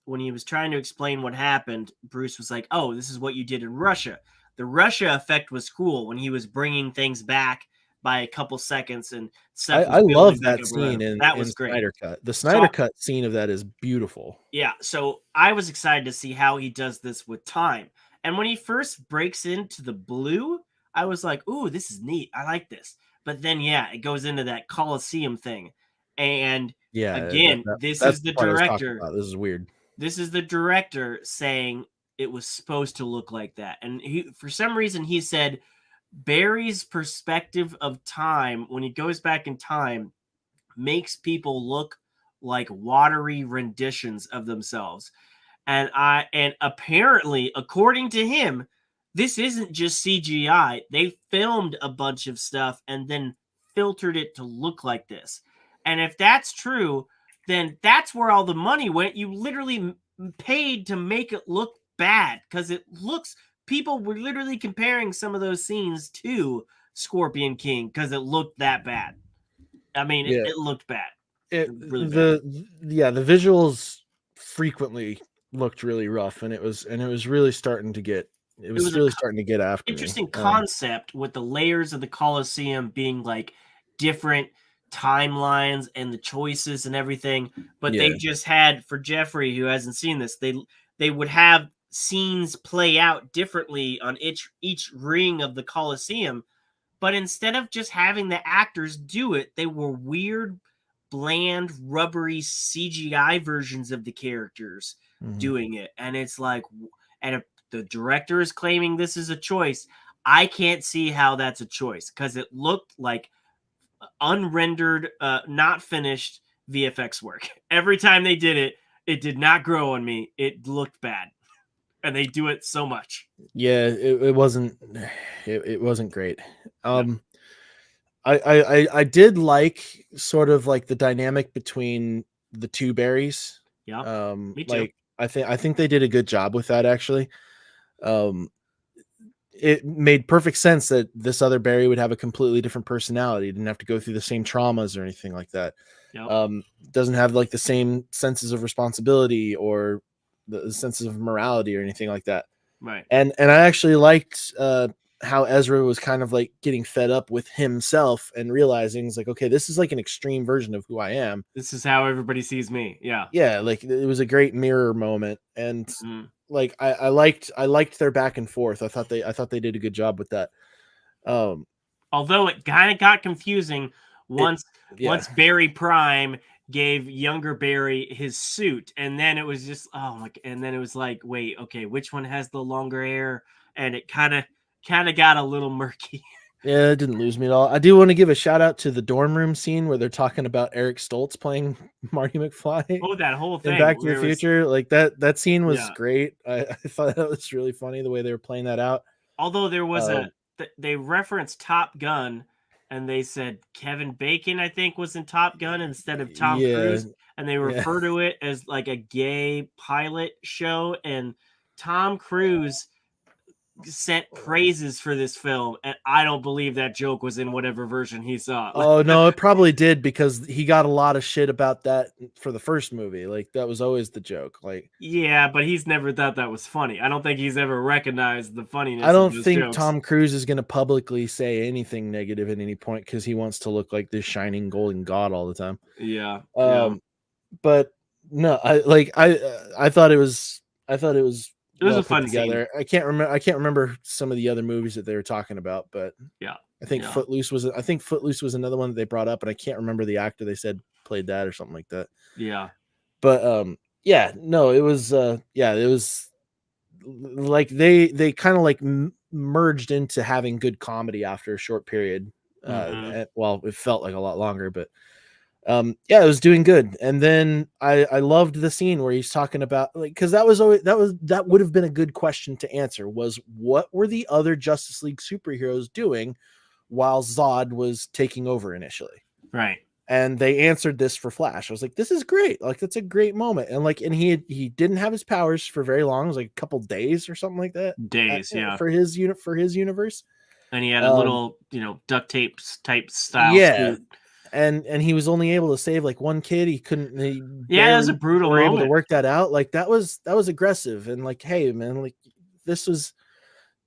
when he was trying to explain what happened, Bruce was like, "Oh, this is what you did in Russia." The Russia effect was cool when he was bringing things back by a couple seconds and stuff was I building love back that up around scene him. That in was great. Snyder Cut. The So Snyder Cut scene of that is beautiful. yeah, so I was excited to see how he does this with time. And when he first breaks into the blue, I was like, "Ooh, this is neat. I like this." But then yeah, it goes into that Coliseum thing. And Yeah, again, that's the part I was talking about. This is weird. this is the director saying it was supposed to look like that. And he for some reason he said Barry's perspective of time when he goes back in time makes people look like watery renditions of themselves. And apparently, according to him, this isn't just CGI. They filmed a bunch of stuff and then filtered it to look like this. And if that's true, then that's where all the money went. You literally paid to make it look bad because it looks people were literally comparing some of those scenes to Scorpion King because it looked that bad. I mean, Yeah. it looked bad, really bad. The visuals frequently looked really rough and it was really starting to get It was a after me. interesting concept with the layers of the Colosseum being like different timelines and the choices and everything. But they Yeah. just had for Jeffrey who hasn't seen this, they would have scenes play out differently on each ring of the Colosseum. But instead of just having the actors do it, they were weird, bland, rubbery CGI versions of the characters Mhm. doing it. And it's like, and if the director is claiming this is a choice, I can't see how that's a choice because it looked like unrendered, not finished VFX work. Every time they did it, it did not grow on me. It looked bad. And they do it so much. Yeah, it wasn't it wasn't great. Yeah. Um I did like sort of like the dynamic between the two berries. Yeah. Me Like too. I think they did a good job with that actually. Um, it made perfect sense that this other Barry would have a completely different personality. Didn't have to go through the same traumas or anything like that. Yep. Doesn't have like the same senses of responsibility or the senses of morality or anything like that. Right. And I actually liked how Ezra was kind of like getting fed up with himself and realizing it's like, okay, this is like an extreme version of who I am. This is how everybody sees me. Yeah. Yeah, like it was a great mirror moment, and Mhm. like I liked their back and forth. I thought they did a good job with that. Um, Although it kind of got confusing it once yeah. Barry Prime gave younger Barry his suit, and then it was just and then it was like, wait, okay, which one has the longer hair? And it kind of got a little murky. Yeah, it didn't lose me at all. I do want to give a shout out to the dorm room scene where they're talking about Eric Stoltz playing Marty McFly Oh, that whole in thing. Back to the There was Future. Like that scene was yeah. great. I thought that was really funny the way they were playing that out. Although there was Um, they referenced Top Gun, and they said Kevin Bacon, I think, was in Top Gun instead of Tom yeah, Cruise, and they yeah. refer to it as like a gay pilot show. And Tom Cruise sent praises for this film, and I don't believe that joke was in whatever version he saw. Oh no, it probably did because he got a lot of shit about that for the first movie. Like that was always the joke. Like Yeah, but he's never thought that was funny. I don't think he's ever recognized the I funniness of don't those think jokes. Tom Cruise is going to publicly say anything negative at any point because he wants to look like this shining golden god all the time. Yeah, yeah. Um, but no, I thought it was It was well a put fun scene. together. I can't remember some of the other movies that they were talking about, but Yeah, yeah, I think Footloose was another one that they brought up, and I can't remember the actor they said played that or something like that. yeah. But yeah, no, it was like they kind of like merged into having good comedy after a short period. Hmm. Well, it felt like a lot longer, but yeah, it was doing good. And then I loved the scene where he's talking about like because that would have been a good question to answer was what were the other Justice League superheroes doing while Zod was taking over initially? Right. And they answered this for Flash. I was like, this is great. Like that's a great moment. And like and he didn't have his powers for very long. It was like a couple days or something like that Days, yeah. for his unit for his universe. And he had a Um little, duct tape type style yeah, suit. and he was only able to save like one kid. He Yeah, that was a barely brutal were able to moment. work that out. Like that was aggressive and like, hey man, like this was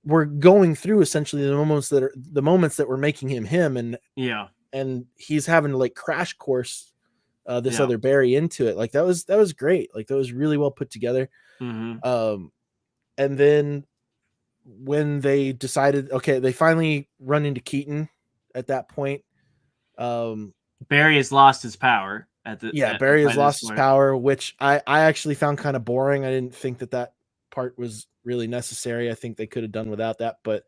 we're going through essentially the moments that were making him Yeah, and he's having to like crash course this yeah. other Barry into it. Like that was great. Like that was really well put together. Hmm. Um and then when they decided okay, they finally run into Keaton at that point. Um Barry has lost his power Yeah, Barry by has this lost his point. power, which I actually found kind of boring. I didn't think that part was really necessary. I think they could have done without that, but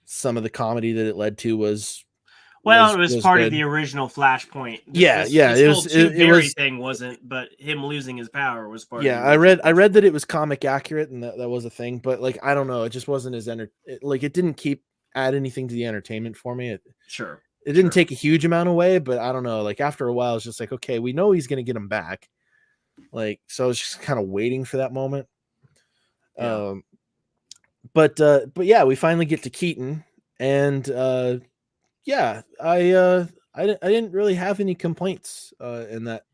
some of the comedy that it led to was Well, was it was was part of the good. original Flashpoint. Yeah, yeah, This it whole was two it Barry was thing wasn't, but him losing his power was part of the yeah, I original read I read Flashpoint. that it was comic accurate and that was a thing, but like I don't know, it just wasn't as like it didn't keep add anything to the entertainment for me. Sure, It didn't sure. take a huge amount away, but I don't know, like after a while it's just like okay, we know he's going to get him back. Like so I was just kind of waiting for that moment. Yeah. Um but yeah, we finally get to Keaton, and yeah, I didn't really have any complaints in that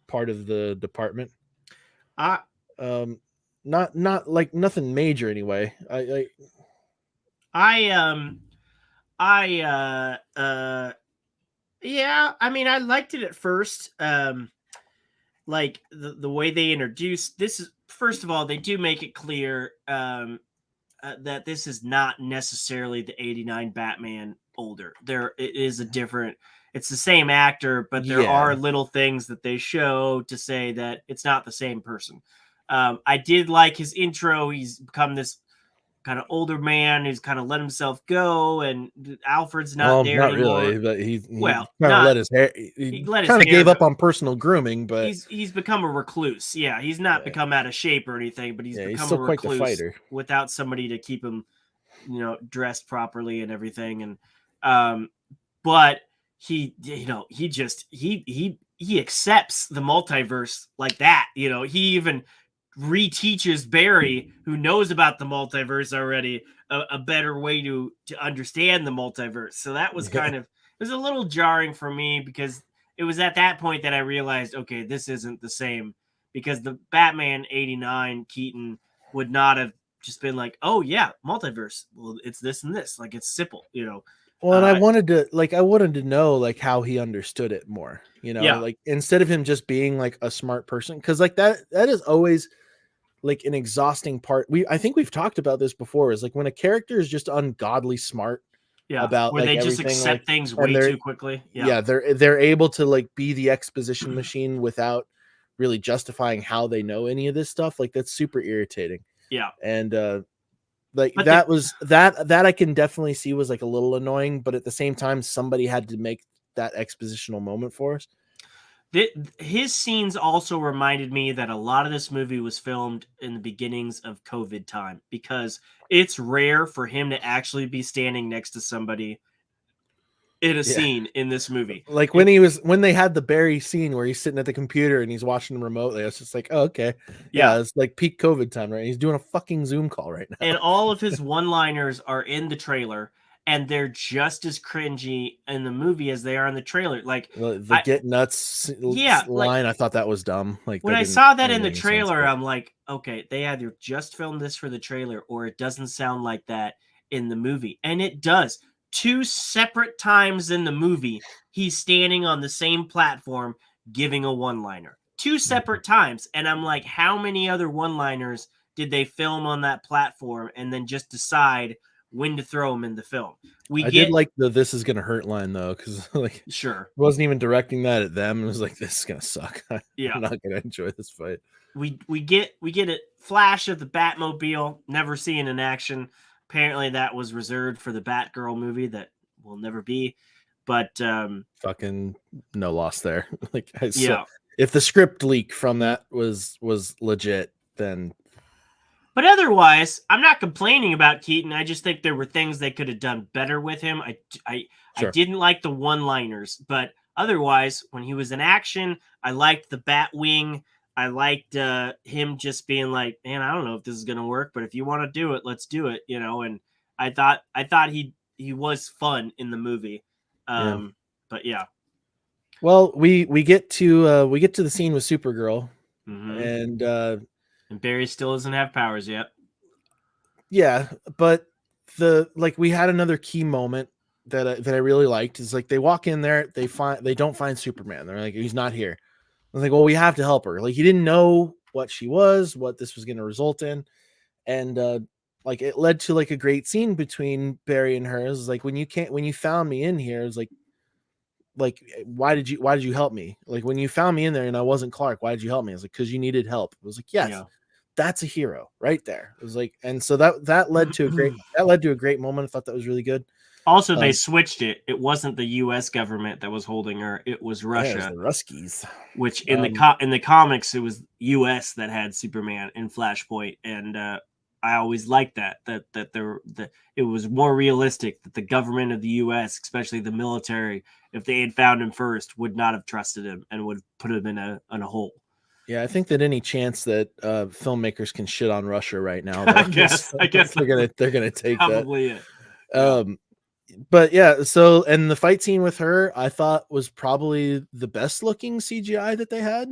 part of the department. I Um, not like nothing major anyway. I I yeah, I mean I liked it at first. Like the way they introduced this is first of all, they do make it clear that this is not necessarily the 89 Batman older. There it is a different it's the same actor, but there Yeah. are little things that they show to say that it's not the same person. I did like his intro. He's become this kind of older man who's kind of let himself go, and Alfred's not Well, there not anymore. really, but he Well, kind of not let his hair. he He let his kind of hair gave go. up on personal grooming, but He's become a recluse. Yeah, he's not yeah, become out of shape or anything, but he's yeah, he's become a still quite the recluse fighter. without somebody to keep him, dressed properly and everything. And um, but he accepts the multiverse like that. He even reteaches Barry, who knows about the multiverse already, a better way to understand the multiverse. So that was Yeah. kind of, it was a little jarring for me, because it was at that point that I realized, okay, this isn't the same, because the Batman 89 Keaton would not have just been like, oh yeah, multiverse. Well, it's this and this. Like, it's simple, you know. Well, and I wanted to know like how he understood it more, Yeah, like instead of him just being like a smart person, because like that is always like an exhausting part. I think we've talked about this before, is like when a character is just ungodly smart yeah. about Where like they just everything, like, accept things and way too quickly. Yeah. they're able to like be the exposition machine without really justifying how they know any of this stuff. Like that's super irritating. Yeah. And like But the that I can definitely see was like a little annoying, but at the same time somebody had to make that expositional moment for us. his scenes also reminded me that a lot of this movie was filmed in the beginnings of COVID time, because it's rare for him to actually be standing next to somebody in a Yeah. scene in this movie. Like And when they had the Barry scene where he's sitting at the computer and he's watching them remotely, I was just like, oh, okay. yeah, Yeah, it's like peak COVID time, right? He's doing a fucking Zoom call right now. and all of his one-liners are in the trailer, and they're just as cringy in the movie as they are in the trailer. Like, The I get nuts yeah, like, line, I thought that was dumb. Like when that I saw that didn't in the make any sense. trailer, But I'm like, okay, they either just filmed this for the trailer, or it doesn't sound like that in the movie. And it does. Two separate times in the movie, he's standing on the same platform giving a one liner. Two separate times. And I'm like, how many other one liners did they film on that platform and then just decide when to throw them in the film? We I did get, like the "this is gonna hurt" line though, because like sure. wasn't even directing that at them. It was like, this is gonna suck. I'm Yeah. not gonna enjoy this fight. We get a flash of the Batmobile, never seen in action. Apparently, that was reserved for the Batgirl movie that will never be. But Fucking no loss there. Like I saw, yeah. if the script leak from that was legit, then But otherwise, I'm not complaining about Keaton. I just think there were things they could have done better with him. I sure. didn't like the one-liners, but otherwise, when he was in action, I liked the Batwing. I liked him just being like, "Man, I don't know if this is gonna work, but if you want to do it, let's do it." You know, and I thought he was fun in the movie. Yeah. But yeah. Well, we get to the scene with Supergirl, Hmm. and And Barry still doesn't have powers yet. yeah, but we had another key moment that I really liked, is like they walk in there, they don't find Superman. They're like, he's not here. I was like, well, we have to help her. Like he didn't know what she was, what this was going to result in, and like it led to like a great scene between Barry and her. It was like, when you found me in here, it was like why did you help me? Like when you found me in there and I wasn't Clark, why did you help me? I was like, because you needed help. It was like, yes, Yeah. that's a hero right there. It was like, and so that led to a great moment. I thought that was really good. Also, they Um, switched it. It wasn't the U.S. government that was holding her; it was yeah, it was Russia. the Ruskies. Which Um, in the comics, it was U.S. that had Superman in Flashpoint, and I always liked that it was more realistic that the government of the U.S., especially the military, if they had found him first, would not have trusted him and would put him in a hole. yeah, I think that any chance that filmmakers can shit on Russia right now, I though, I guess they're gonna take that. probably it. Yeah, Um, but yeah, so and the fight scene with her, I thought was probably the best looking CGI that they had.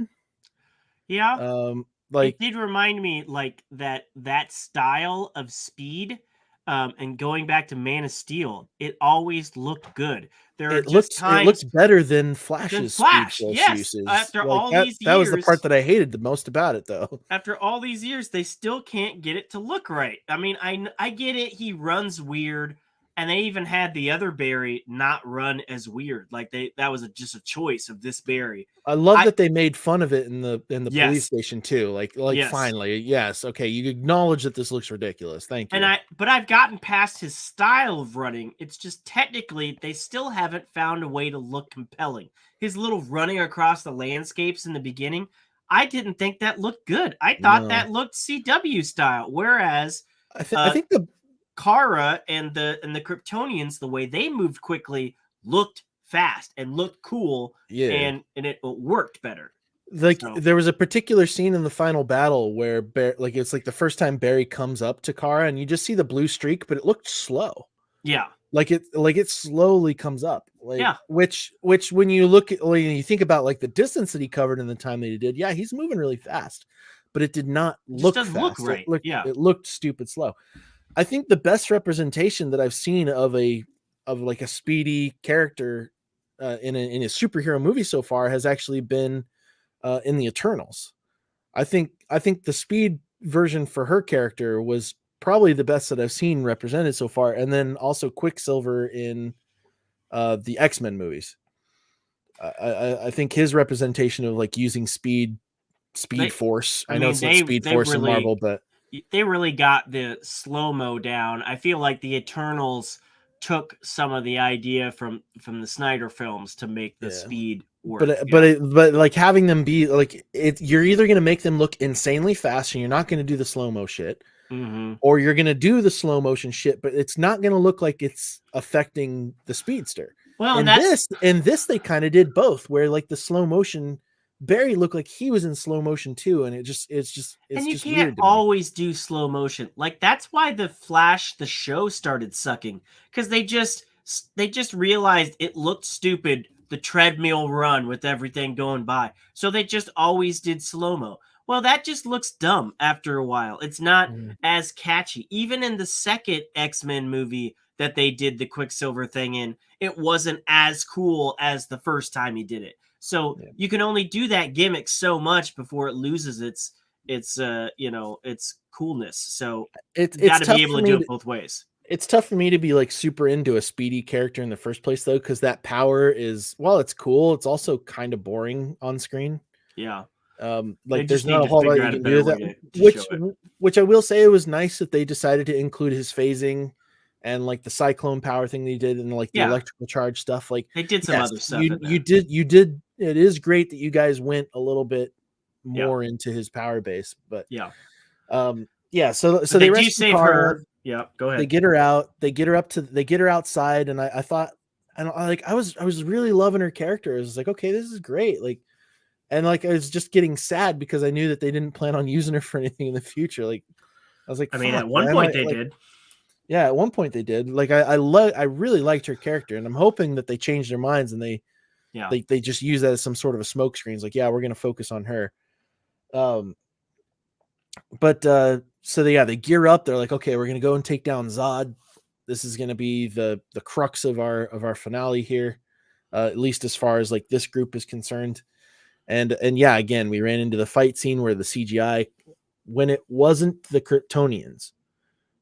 yeah. It Like did remind me like that style of speed, and going back to Man of Steel, it always looked good. There are just it looked times better than than Flash's speed Flash. force Yes, uses. after Like all these that was the part years, that I hated the most about it, though. they still can't get it to look right. I mean, I get it. He runs weird, and they even had the other Barry not run as weird. Like that was just a choice of this Barry. I love I that they made fun of it in the police Yes, station too. Like yes. finally, yes, okay, you acknowledge that this looks ridiculous. Thank And you. but I've gotten past his style of running. It's just technically they still haven't found a way to look compelling. His little running across the landscapes in the beginning, I didn't think that looked good. I thought No, that looked CW style. Whereas I uh think the Kara and the Kryptonians, the way they moved quickly looked fast and looked cool, yeah. and it worked better. Like So there was a particular scene in the final battle where like it's like the first time Barry comes up to Kara and you just see the blue streak, but it looked slow. yeah, Like it slowly comes up. Like yeah, which when you look at when you think about like the distance that he covered in the time that he did, yeah, he's moving really fast, but it did not it just look doesn't look fast. right. Yeah, It looked stupid slow. I think the best representation that I've seen of like a speedy character in a superhero movie so far has actually been in the Eternals. I think the speed version for her character was probably the best that I've seen represented so far, and then also Quicksilver in the X-Men movies. I think his representation of like using speed they. force. I I know mean, it's not speed force in Marvel, but they really got the slow mo down. I feel like the Eternals took some of the idea from the Snyder films to make the yeah. speed work. Yeah. But like having them be like it, you're either going to make them look insanely fast and you're not going to do the slow mo shit, Mm-hmm. or you're going to do the slow motion shit, but it's not going to look like it's affecting the speedster. Well, and And that's this they kind of did both, where like the slow motion Barry looked like he was in slow motion too, and it's and you just can't weird to me. always do slow motion. Like that's why the Flash the show started sucking cuz they just realized it looked stupid the treadmill run with everything going by. So they just always did slow-mo. Well, that just looks dumb after a while. It's not Mhm. as catchy. Even in the second X-Men movie that they did the Quicksilver thing in, it wasn't as cool as the first time he did it. So Yeah. you can only do that gimmick so much before it loses its coolness. So you got It's to be tough able for to do me it both ways. it's tough for me to be like super into a speedy character in the first place though, because that power is while it's cool, it's also kind of boring on screen. Yeah, they Like there's just need not a to whole lot figure you out a can do better with way that, to show it. which I will say it was nice that they decided to include his phasing and like the cyclone power thing they did and like the Yeah, electrical charge stuff. Like they did some yes, other stuff in there. you did it is great that you guys went a little bit Yeah, more into his power base, but yeah, yeah, but so they they do rescue save Kara, her. Yeah, go they ahead. get her out, they get her outside, and I thought and I was really loving her character. I was like, okay, this is great. Like and like I was just getting sad because I knew that they didn't plan on using her for anything in the future. Like I was like, I mean, fuck, at one man. point they Like did. yeah, at one point they did. Like I really liked her character, and I'm hoping that they change their minds and Yeah. they just use that as some sort of a smoke screen. It's like, yeah, we're gonna focus on her. Um, but so they gear up. They're like, okay, we're gonna go and take down Zod. This is gonna be the crux of our finale here, at least as far as like this group is concerned. And yeah, again, we ran into the fight scene where the CGI, when it wasn't the Kryptonians,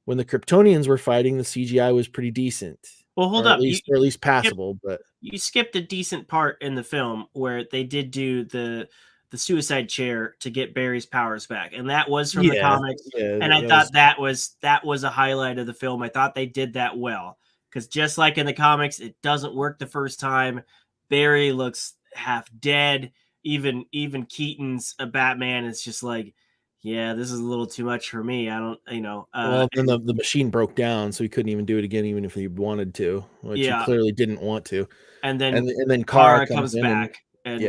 when the Kryptonians were fighting, the CGI was pretty decent, Well, hold up. or at least Skipped passable. But you skipped a decent part in the film where they did do the suicide chair to get Barry's powers back, and that was from the yeah, comics. yeah, And I that thought was that was a highlight of the film. I thought they did that well because just like in the comics, it doesn't work the first time. Barry looks half dead. Even Keaton's a Batman is just like, yeah, this is a little too much for me. I don't, well. Then and the machine broke down, so he couldn't even do it again, even if he wanted to, which he yeah, clearly didn't want to. and then And then Kara Kara comes comes in, and back and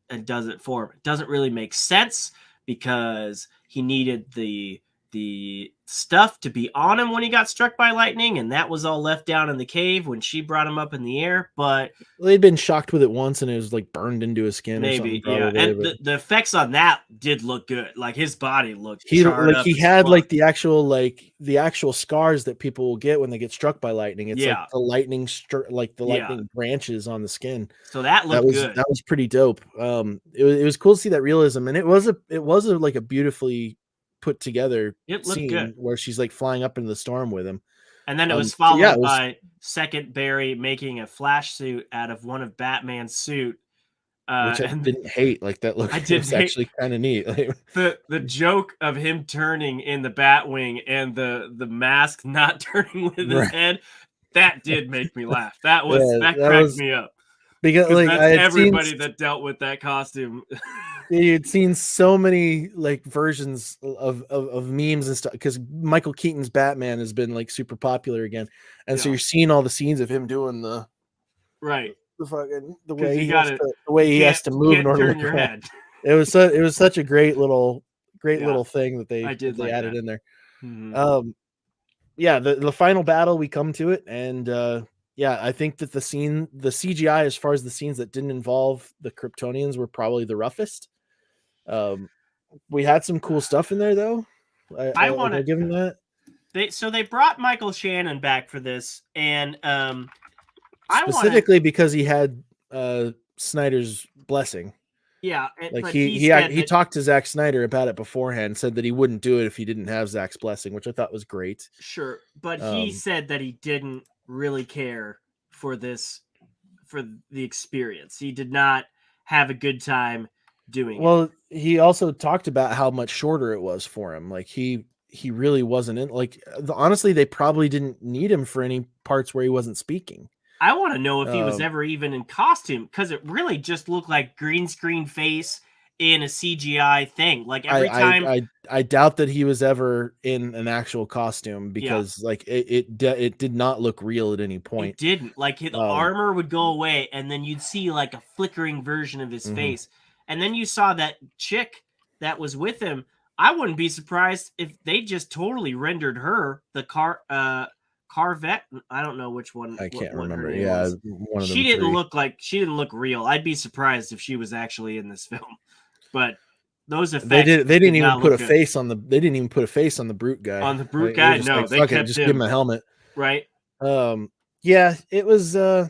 yeah, does it for him. It doesn't really make sense because he needed the stuff to be on him when he got struck by lightning, and that was all left down in the cave when she brought him up in the air. But they'd been shocked with it once, and it was like burned into his skin or something, maybe, yeah. probably. And But the effects on that did look good. Like his body looked he charred like up he as had fuck. like the actual scars that people will get when they get struck by lightning. It's like Yeah, the lightning like the yeah. lightning branches on the skin. So that looked good. That was pretty dope. It was cool to see that realism, and it was a like a beautifully put together It looked scene good. where she's like flying up into the storm with him. And then it was So yeah, it followed was by second Barry making a flash suit out of one of Batman's suit. which I And didn't hate. Like that look, I it didn't was hate actually kind of neat. Like, the joke of him turning in the Batwing and the mask not turning with his right. head. That did make me laugh. Yeah, That that cracked was me up because because like I that's had seen everybody that dealt with that costume. you'd seen so many like versions of memes and stuff because Michael Keaton's Batman has been like super popular again, and so Yeah, you're seeing all the scenes of him doing right. the because way you he has gotta to the way he has to you move in can't order to turn look your around. head. It was such a great Yeah, little thing that I did they like added that. in there. Mhm. Yeah, the final battle, we come to it, and yeah, I think that the CGI, as far as the scenes that didn't involve the Kryptonians, were probably the roughest. Um, we had some cool stuff in there, though. I want I'll to. give them that. They brought Michael Shannon back for this, and I want to. Specifically because he had Snyder's blessing. Yeah, Like but he said he that talked to Zack Snyder about it beforehand, said that he wouldn't do it if he didn't have Zack's blessing, which I thought was great. sure, but he Um, said that he didn't really care for this for the experience. He did not have a good time doing it. well, he also talked about how much shorter it was for him. Like he really wasn't in. Like honestly, they probably didn't need him for any parts where he wasn't speaking. I want to know if he was Um, ever even in costume because it really just looked like green screen face in a CGI thing. Like every time, I doubt that he was ever in an actual costume yeah, because like it did not look real at any it point. didn't. Like the Um, armor would go away, and then you'd see like a flickering version of his mhm. face, and then you saw that chick that was with him. I wouldn't be surprised if they just totally rendered her the Carvette. I don't know which one I can't what her remember. name Yeah, was. one of them three. She didn't look real. I'd be surprised if she was actually in this film. But those They effects didn't did even not put look a good. face on the they didn't even put a face on the brute guy. On the brute Like, they were guy, just no, like, they fuck it, kept just give him him a helmet. right. Um yeah, it was yeah,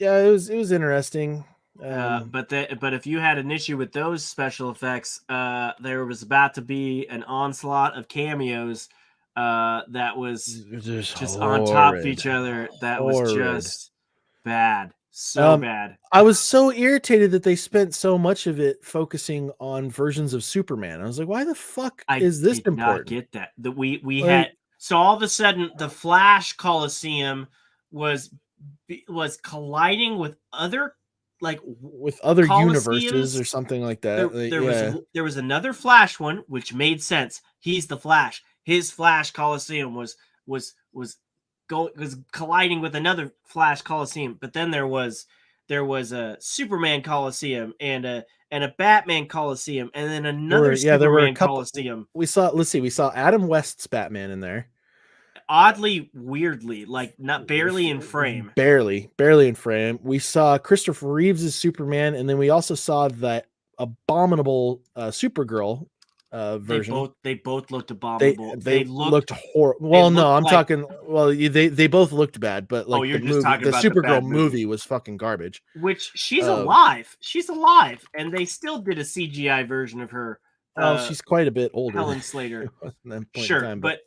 it was interesting. But if you had an issue with those special effects, there was about to be an onslaught of cameos that was Just just on top of horrid. each other. That was Horrid. just bad, so Um bad. I was so irritated that they spent so much of it focusing on versions of Superman. I was like, why the fuck I is this did not important? get that. That we had Like so all of a sudden the Flash Coliseum was was colliding with other like with other universes Colosseums. or something like that. Like, yeah. There was another Flash one, which made sense. He's the Flash. His Flash Coliseum was colliding with another Flash Coliseum. But then there was a Superman Coliseum and a Batman Coliseum, and then another There were a Superman couple. Coliseum. We saw. Let's see. We saw Adam West's Batman in there, Oddly, weirdly, like not barely in frame. barely in frame. We saw Christopher Reeves' Superman, and then we also saw that abominable Supergirl version. They both looked abominable. They looked horrible. They Well, no, looked I'm like, talking. Well, they both looked bad, but oh, like you're just talking the about the Supergirl bad movie. movie was fucking garbage. Which she's Um, alive. She's alive, and they still did a CGI version of her. well, she's quite a bit older than Helen Slater. it was at that point in Sure, time, but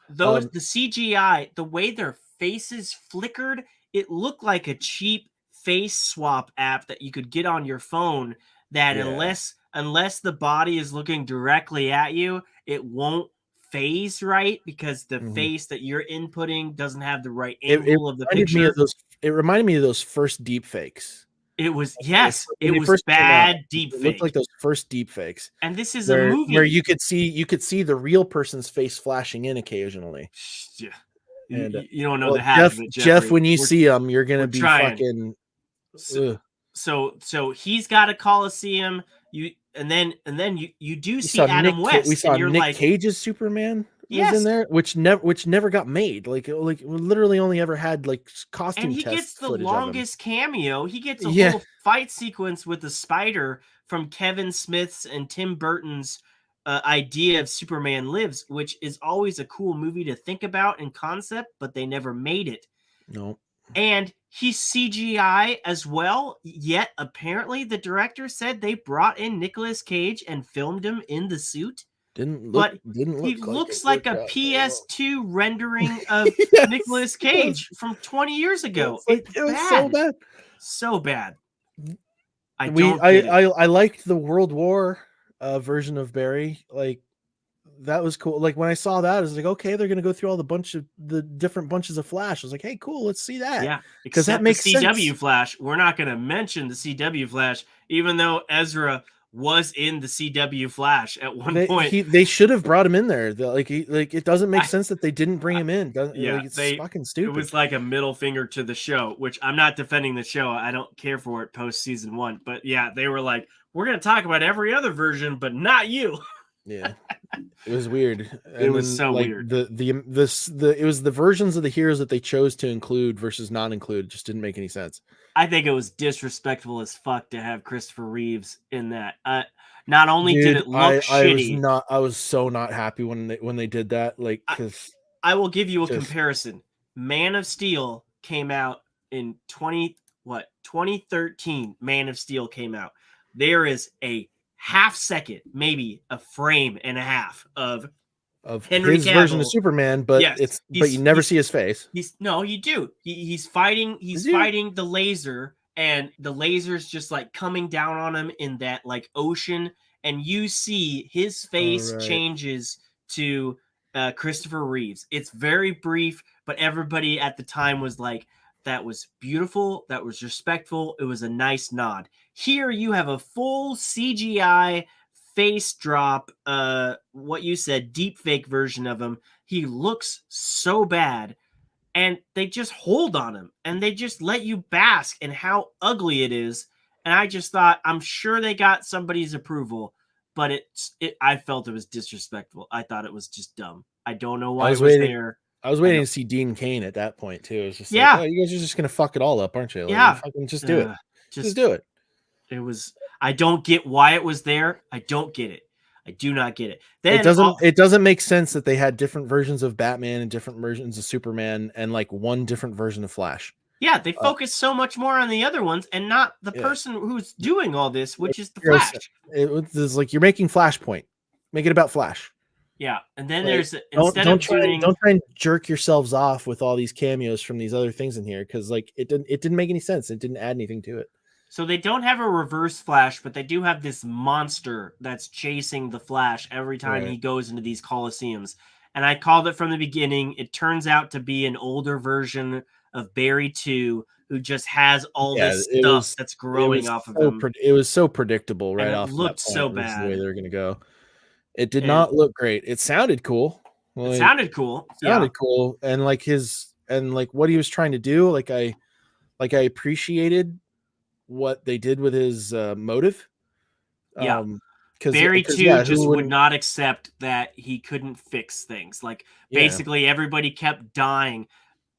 but those um, the CGI, the way their faces flickered, it looked like a cheap face swap app that you could get on your phone. That yeah. unless the body is looking directly at you, it won't phase right because the Mhm. face that you're inputting doesn't have the right It angle of the reminded me of picture. those. It reminded me of those first deep fakes. It was yes, it When they was first came out, bad deep it looked fake. like those first deep fakes And this is a where movie. you could see the real person's face flashing in occasionally. Yeah. And You don't know well, the half of it, Jeff, Jeffrey. when you see him, you're We're gonna be trying. fucking. So, Ugh. so he's got a Coliseum. You do see Adam We West, and saw you're Nick like, Cage's Superman was in yes. there, which never got made. Like literally only ever had like And costume he gets test the footage of him. longest cameo. He gets a Yeah, whole fight sequence with the spider from Kevin Smith's and Tim Burton's idea of Superman Lives, which is always a cool movie to think about in concept, but they never made it. no, And he's CGI as well. Yet apparently the director said they brought in Nicolas Cage and filmed him in the suit. But didn't he look like it looks like worked a out very well. PS2 rendering of Yes, Nicolas Cage from 20 years ago. It's it was so bad. bad. So bad. I don't get it. I liked the World War version of Barry. Like that was cool. Like when I saw that, I was like, okay, they're gonna go through all the different bunches of Flash. I was like, hey, cool, let's see that. Yeah, Because that except the makes CW sense. Flash. We're not going to mention the CW Flash, even though Ezra was in the CW Flash at one point. They should have brought him in there. Like it doesn't make I, sense that they didn't bring I, him in. yeah, Like it's fucking it stupid. was like a middle finger to the show, which I'm not defending the show. I don't care for it post season 1, but yeah, they were like, we're going to talk about every other version, but not you. Yeah. It was weird. It And was then so like weird. it was the versions of the heroes that they chose to include versus not include just didn't make any sense. I think it was disrespectful as fuck to have Christopher Reeves in that. Not only did Dude, it look shitty, I was so not happy when they did that. Like, I, cause I will give you a just comparison. Man of Steel came out in 2013. Man of Steel came out. There is a half second, maybe a frame and a half of of Henry his version of Cavill. Superman, Yes, but you never see his face. He's no, you do. He's fighting. He's Did you? fighting the laser, and the laser's just like coming down on him in that like ocean, and you see his All face right. changes to Christopher Reeves. It's very brief, but everybody at the time was like, "That was beautiful. That was respectful. It was a nice nod." Here you have a full CGI face drop. What you said, deep fake version of him. He looks so bad, and they just hold on him and they just let you bask in how ugly it is. And I just thought, I'm sure they got somebody's approval, but I felt it was disrespectful. I thought it was just dumb. I don't know I why it was was waiting. there. I was I waiting don't. to see Dean Cain at that point too. It was just like, Yeah, oh, you guys are just gonna fuck it all up, aren't you? Like, yeah. fucking just do it. Uh, Just just do it. it was. I don't get why it was there. I don't get it. I do not get it. It Then doesn't. It doesn't make sense that they had different versions of Batman and different versions of Superman and like one different version of Flash. yeah, they Uh, focus so much more on the other ones and not the yeah. person who's doing all this, which is the Heroes- Flash. It's like you're making Flashpoint. Make it about Flash. Yeah, and then Like, there's instead of doing don't try and jerk yourselves off with all these cameos from these other things in here because like it didn't make any sense. It didn't add anything to it. so they don't have a reverse Flash, but they do have this monster that's chasing the Flash every time he Right. goes into these coliseums. And I called it from the beginning. It turns out to be an older version of Barry 2 who just has all Yeah, this stuff that's growing off of him, it was so predictable and right it off that looked so point. This is the way bad. they were going to go. It did And not look great. It sounded cool. it Like sounded cool. it Yeah. sounded cool, and like what he was trying to do. I appreciated what they did with his motive. Yeah. Barry Because too yeah, just who would wouldn't? not accept that he couldn't fix things. Like Yeah, basically everybody kept dying.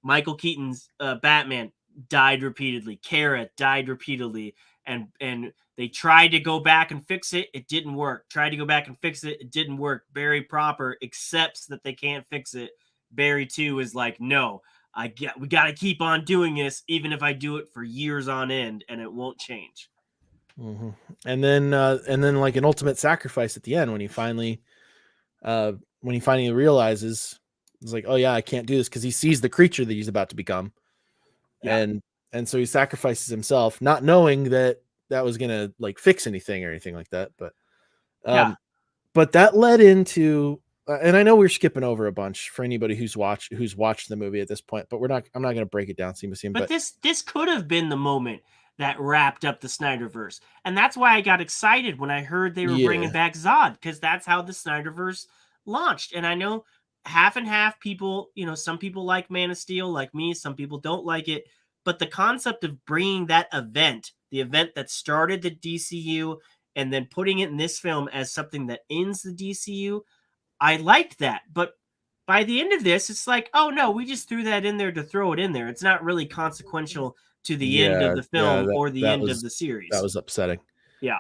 Michael Keaton's Batman died repeatedly. Kara died repeatedly, and they tried to go back and fix it. It didn't work. Tried to go back and fix it. It didn't work. Barry proper accepts that they can't fix it. Barry too is like, no, we got to keep on doing this, even if I do it for years on end, and it won't change. hmm and then like an ultimate sacrifice at the end uh, when he finally realizes it's like, oh yeah, I can't do this because he sees the creature that he's about to become, Yeah, and so he sacrifices himself, not knowing that that was gonna like fix anything or anything like that. yeah. Um, but that led into, and I know we're skipping over a bunch for anybody who's watched the movie at this point, but I'm not gonna break it down seam by seam, But but this could have been the moment that wrapped up the Snyderverse, and that's why I got excited when I heard they were bringing yeah, back Zod, because that's how the Snyderverse launched. And I know half and half people, some people like Man of Steel, like me, some people don't like it. But the concept of bringing that event, the event that started the DCU, and then putting it in this film as something that ends the DCU, I liked that. But by the end of this, it's like, oh no, we just threw that in there to throw it in there. It's not really consequential to the end of the yeah, film or the end of the that series. was upsetting. Yeah.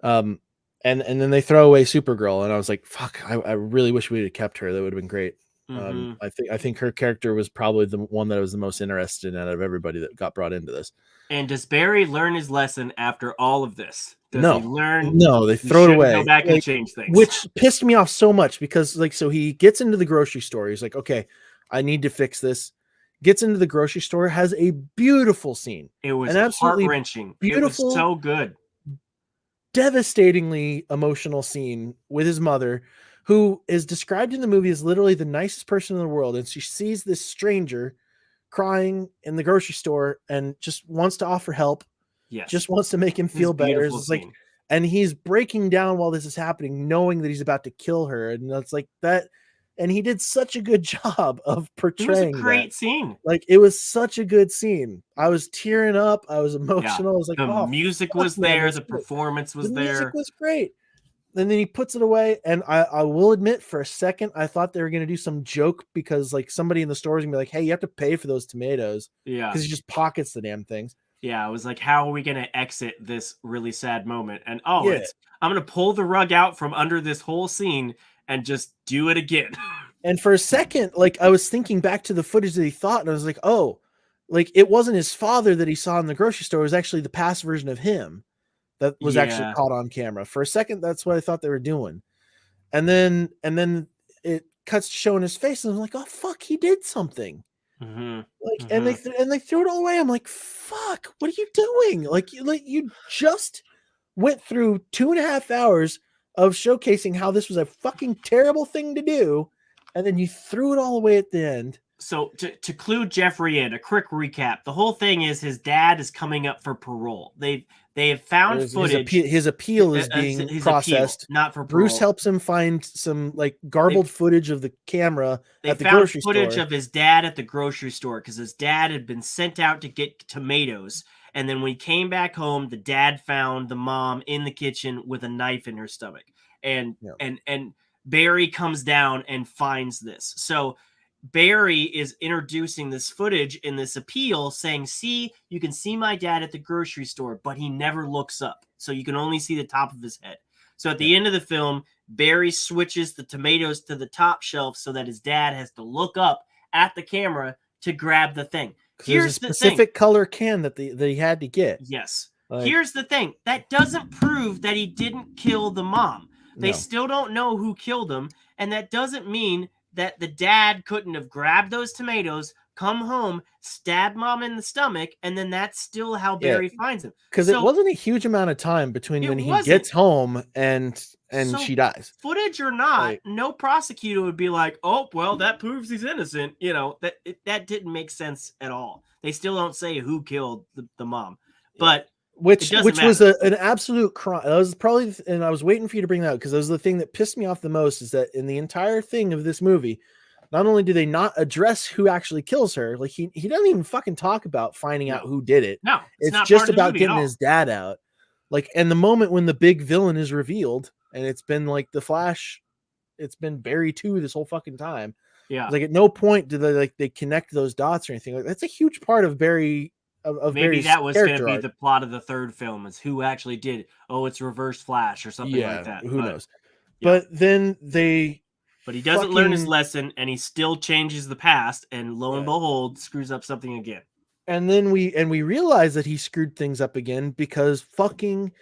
Um, and then they throw away Supergirl, and I was like, fuck, I really wish we had kept her. That would have been great. Mm-hmm. I think her character was probably the one that I was the most interested in out of everybody that got brought into this. And does Barry learn his lesson after all of this? Does he No, learn no, they he throw it shouldn't go away, back and like, change things? which pissed me off so much because like, so he gets into the grocery store. He's like, okay, I need to fix this. Gets into the grocery store, has a beautiful scene, It was an absolutely heart-wrenching. It was beautiful, so good. devastatingly emotional scene with his mother, who is described in the movie as literally the nicest person in the world. And she sees this stranger crying in the grocery store and just wants to offer help, Yes. just wants to make him This feel better. beautiful It's like, scene. and he's breaking down while this is happening, knowing that he's about to kill her, and that's like that. And he did such a good job of It was a portraying that. great scene. Like, it was such a good scene. I was tearing up. I was Yeah. emotional. I was like, The oh, music fuck, was man, there. that's The great. performance The was music there. was great. And then he puts it away. And I will admit, for a second, I thought they were going to do some joke because, like, somebody in the store is going to be like, hey, you have to pay for those tomatoes. Yeah. Because he just pockets the damn things. Yeah. I was like, how are we going to exit this really sad moment? And I'm going to pull the rug out from under this whole scene and just do it again. And for a second, like, I was thinking back to the footage that he thought, and I was like, oh, like, it wasn't his father that he saw in the grocery store. It was actually the past version of him that was actually caught on camera. For a second, that's what I thought they were doing. And then it cuts to showing his face, and I'm like, oh, fuck, he did something. Like, and they threw it all away. I'm like, fuck, what are you doing? Like you just went through 2.5 hours of showcasing how this was a fucking terrible thing to do, and then you threw it all away at the end. So to clue Jeffrey in, a quick recap. The whole thing is his dad is coming up for parole. They have found footage. His appeal is being processed. Appeal, not for parole. Bruce helps him find some like garbled footage of the camera at the found grocery footage store. of his dad at the grocery store because his dad had been sent out to get tomatoes. And then when he came back home, the dad found the mom in the kitchen with a knife in her stomach. And Barry comes down and finds this. So Barry is introducing this footage in this appeal saying, see, you can see my dad at the grocery store, but he never looks up. So you can only see the top of his head. So at the end of the film, Barry switches the tomatoes to the top shelf so that his dad has to look up at the camera to grab the thing. Here's a specific color can that he had to get. Yes. Like, here's the thing. That doesn't prove that he didn't kill the mom. They still don't know who killed him. And that doesn't mean that the dad couldn't have grabbed those tomatoes, come home, stab mom in the stomach, and then that's still how Barry finds him. Because it wasn't a huge amount of time between when he gets home and she dies. Footage or not, no prosecutor would be like, oh, well, that proves he's innocent. You know, that didn't make sense at all. They still don't say who killed the mom. But which was an absolute crime. That was probably, and I was waiting for you to bring that up because that was the thing that pissed me off the most, is that in the entire thing of this movie, not only do they not address who actually kills her, like he doesn't even fucking talk about finding out who did it. No, it's just about getting his dad out. Like, and the moment when the big villain is revealed, and it's been like the Flash, it's been Barry 2 this whole fucking time. Yeah. Like, at no point do they connect those dots or anything. Like, that's a huge part of Barry. Maybe Barry's that was going to be the plot of the third film, is who actually did it. Oh, it's Reverse Flash or something like that. Who knows? But then but he doesn't learn his lesson, and he still changes the past, and lo and behold, screws up something again. And then we realize that he screwed things up again because fucking,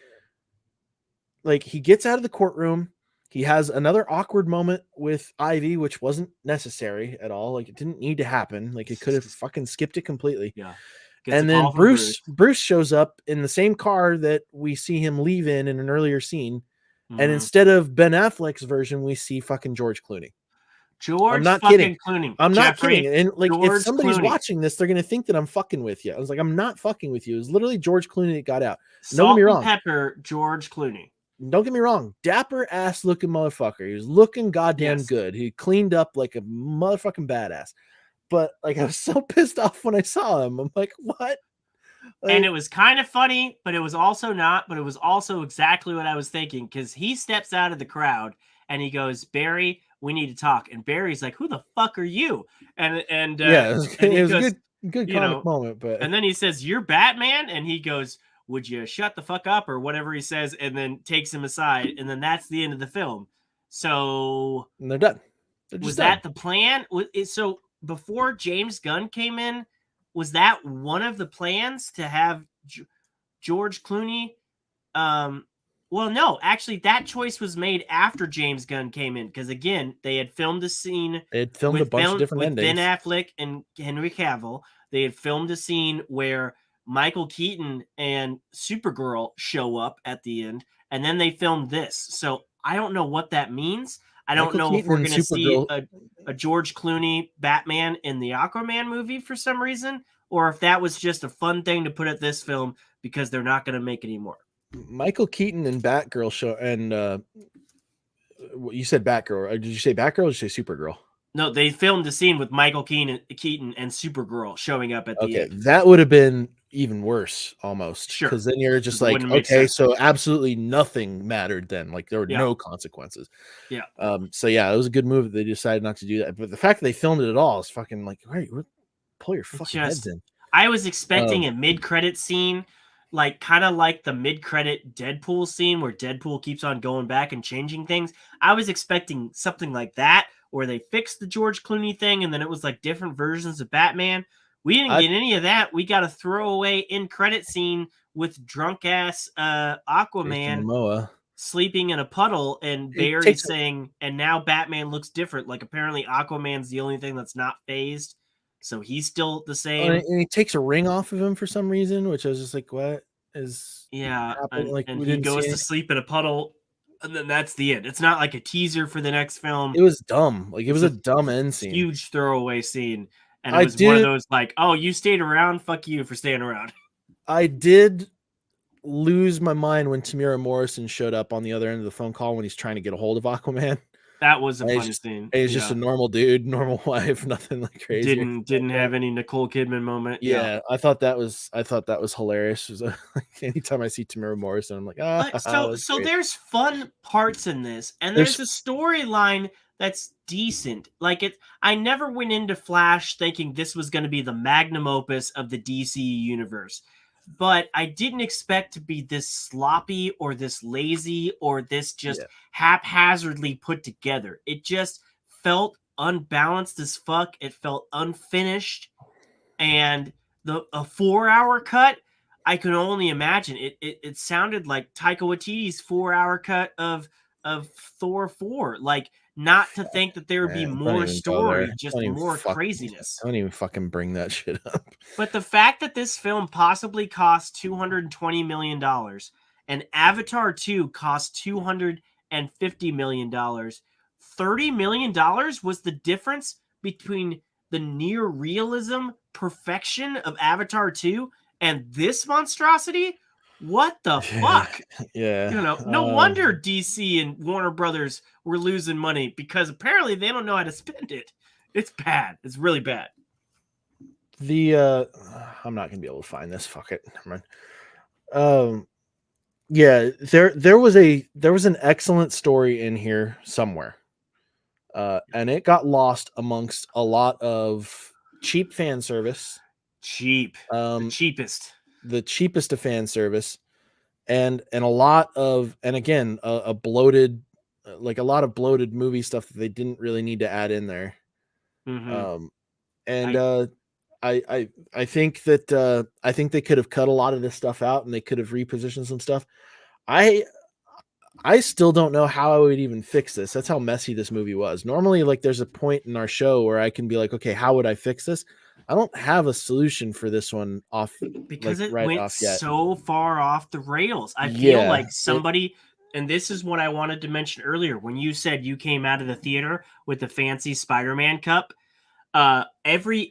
like, he gets out of the courtroom. He has another awkward moment with Ivy, which wasn't necessary at all. Like, it didn't need to happen. Like, it could have fucking skipped it completely. Yeah. And then Bruce shows up in the same car that we see him leave in an earlier scene. And instead of Ben Affleck's version, we see fucking George Clooney. I'm not kidding. Clooney. I'm not kidding. And like, if somebody's Clooney. watching this, they're going to think that I'm fucking with you. I was like, I'm not fucking with you. It was literally George Clooney that got out. Don't get me wrong. Pepper, George Clooney. Don't get me wrong. Dapper ass looking motherfucker. He was looking goddamn good. He cleaned up like a motherfucking badass. But like, I was so pissed off when I saw him. I'm like, what? Like, and it was kind of funny, but it was also not. But it was also exactly what I was thinking, because he steps out of the crowd and he goes, Barry, we need to talk. And Barry's like, who the fuck are you? And it was a good comic moment. But and then he says, you're Batman? And he goes, would you shut the fuck up, or whatever he says, and then takes him aside. And then that's the end of the film. So and they're done. Was that the plan? So before James Gunn came in, was that one of the plans to have George Clooney? Well, no, actually, that choice was made after James Gunn came in, because again, they had filmed a scene. They had filmed a bunch of different endings. Ben Affleck and Henry Cavill. They had filmed a scene where Michael Keaton and Supergirl show up at the end, and then they filmed this. So I don't know what that means. I don't know if we're going to see a George Clooney Batman in the Aquaman movie for some reason, or if that was just a fun thing to put at this film because they're not going to make any more. Michael Keaton and Batgirl show, and you said Batgirl. Did you say Batgirl or did you say Supergirl? No, they filmed the scene with Michael Keaton and Supergirl showing up at the Okay, end. that would have been even worse almost, Sure, because then you're just because it like, wouldn't make okay, sense. so absolutely nothing mattered then. Like there were Yeah, no consequences. yeah. So yeah, it was a good move that they decided not to do that. But the fact that they filmed it at all is fucking like, all right, pull your It fucking heads just, in. I was expecting Um, a mid-credit scene, like kind of like the mid-credit Deadpool scene where Deadpool keeps on going back and changing things. I was expecting something like that, where they fixed the George Clooney thing and then it was like different versions of Batman. We didn't I get any of that. We got a throwaway in-credit scene with drunk ass Jason Aquaman Momoa. sleeping in a puddle and It Barry takes saying, and now Batman looks different. Like apparently Aquaman's the only thing that's not phased. So he's still the same. and he takes a ring off of him for some reason, which I was just like, what is Yeah, happening? Like and we he didn't see goes to any. sleep in a puddle, and then that's the end. It's not like a teaser for the next film. It was dumb. Like it It's was a a dumb end scene. huge throwaway scene, and it I was one of did those like, oh, you stayed around, fuck you for staying around. I did lose my mind when Tamira Morrison showed up on the other end of the phone call when he's trying to get a hold of Aquaman. That was a And funny scene. he's just Yeah, a normal dude, normal wife, nothing like crazy or anything didn't like that. have any Nicole Kidman moment. Yeah. Yeah, I thought that was hilarious. It was, like, anytime I see Tamira Morrison, I'm like, But that's so great. there's fun parts in this, and There's there's a storyline that's decent. Like it, I never went into Flash thinking this was going to be the magnum opus of the DC universe, but I didn't expect to be this sloppy or this lazy or this just yeah, haphazardly put together. It just felt unbalanced as fuck. It felt unfinished, and the a 4 hour cut, I can only imagine it sounded like Taika Waititi's 4 hour cut of Thor 4. Like, not to think that there would be man, don't more even go there. story, just more craziness. Don't even fucking bring that shit up. But the fact that this film possibly cost $220 million and Avatar 2 cost $250 million, $30 million was the difference between the near realism perfection of Avatar 2 and this monstrosity. What the Yeah, fuck? yeah. No wonder DC and Warner Brothers were losing money, because apparently they don't know how to spend it. It's bad. It's really bad. The I'm not gonna be able to find this. Fuck it. Never mind. Yeah, there was an excellent story in here somewhere. And it got lost amongst a lot of cheap fan service. Cheap. The Um, cheapest. the cheapest of fan service, and a lot of, and again, a bloated, like a lot of bloated movie stuff that they didn't really need to add in there. Mm-hmm. Um, and I I think that I think they could have cut a lot of this stuff out and they could have repositioned some stuff. I I still don't know how I would even fix this. That's how messy this movie was. Normally, like there's a point in our show where I can be like, okay, how would I fix this? I don't have a solution for this one off, like because it right went off yet. so far off the rails. I feel Yeah, like somebody, and this is what I wanted to mention earlier when you said you came out of the theater with the fancy Spider-Man cup. Every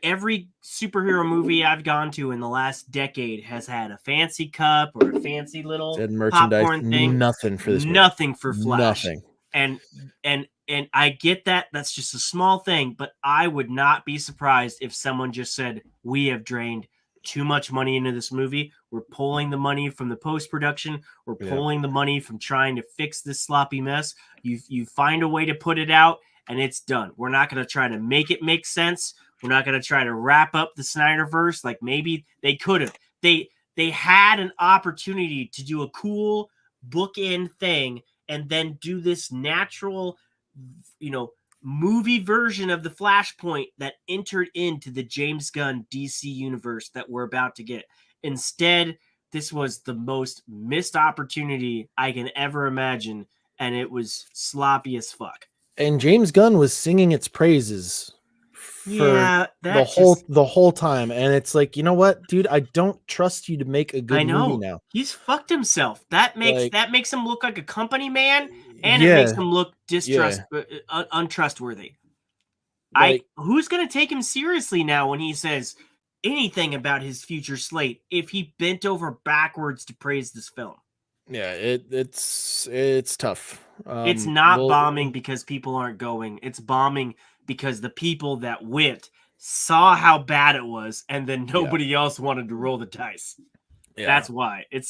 superhero movie I've gone to in the last decade has had a fancy cup or a fancy little said merchandise, popcorn thing. nothing for this movie. Nothing for Flash. Nothing. And and I get that that's just a small thing, but I would not be surprised if someone just said, we have drained too much money into this movie. We're pulling the money from the post-production. We're Yeah. pulling the money from trying to fix this sloppy mess. You find a way to put it out and it's done. We're not going to try to make it make sense. We're not going to try to wrap up the Snyderverse like maybe they could have. They had an opportunity to do a cool bookend thing and then do this natural, movie version of the Flashpoint that entered into the James Gunn DC universe that we're about to get. Instead, this was the most missed opportunity I can ever imagine, and it was sloppy as fuck. And James Gunn was singing its praises for Yeah, the that whole just, the whole time, and it's like, you know what, dude, I don't trust you to make a I good movie know now. he's fucked himself. That makes Like, that makes him look like a company man, and it makes yeah, him look yeah, untrustworthy. like, Who's gonna take him seriously now when he says anything about his future slate if he bent over backwards to praise this film? Yeah, it's tough. It's not Well, bombing because people aren't going. It's bombing because the people that went saw how bad it was, and then yeah, nobody else wanted to roll the dice. yeah, That's why and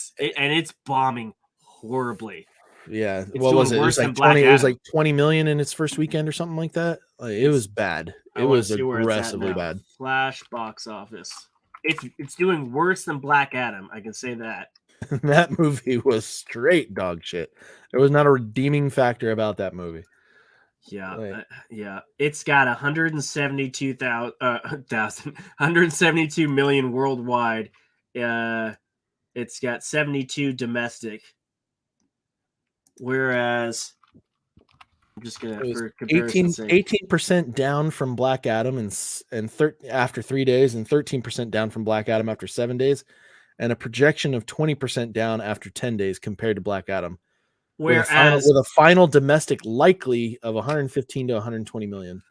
it's bombing horribly. yeah. It's What was doing it? It was worse like than Black 20. It was Adam. like 20 million in its first weekend or something like that. Like, it It's was bad. I It want to was see where it's at aggressively now. bad. Flash box office. It's doing worse than Black Adam. I can say that. That movie was straight dog shit. There was not a redeeming factor about that movie. Yeah, Like, yeah. It's got 172,000 172 million worldwide. Uh, it's got 72 domestic. Whereas I'm just gonna it was for comparison's sake. 18% down from Black Adam after 3 days, and 13% down from Black Adam after 7 days, and a projection of 20% down after 10 days compared to Black Adam, Whereas with a final domestic likely of 115 to 120 million.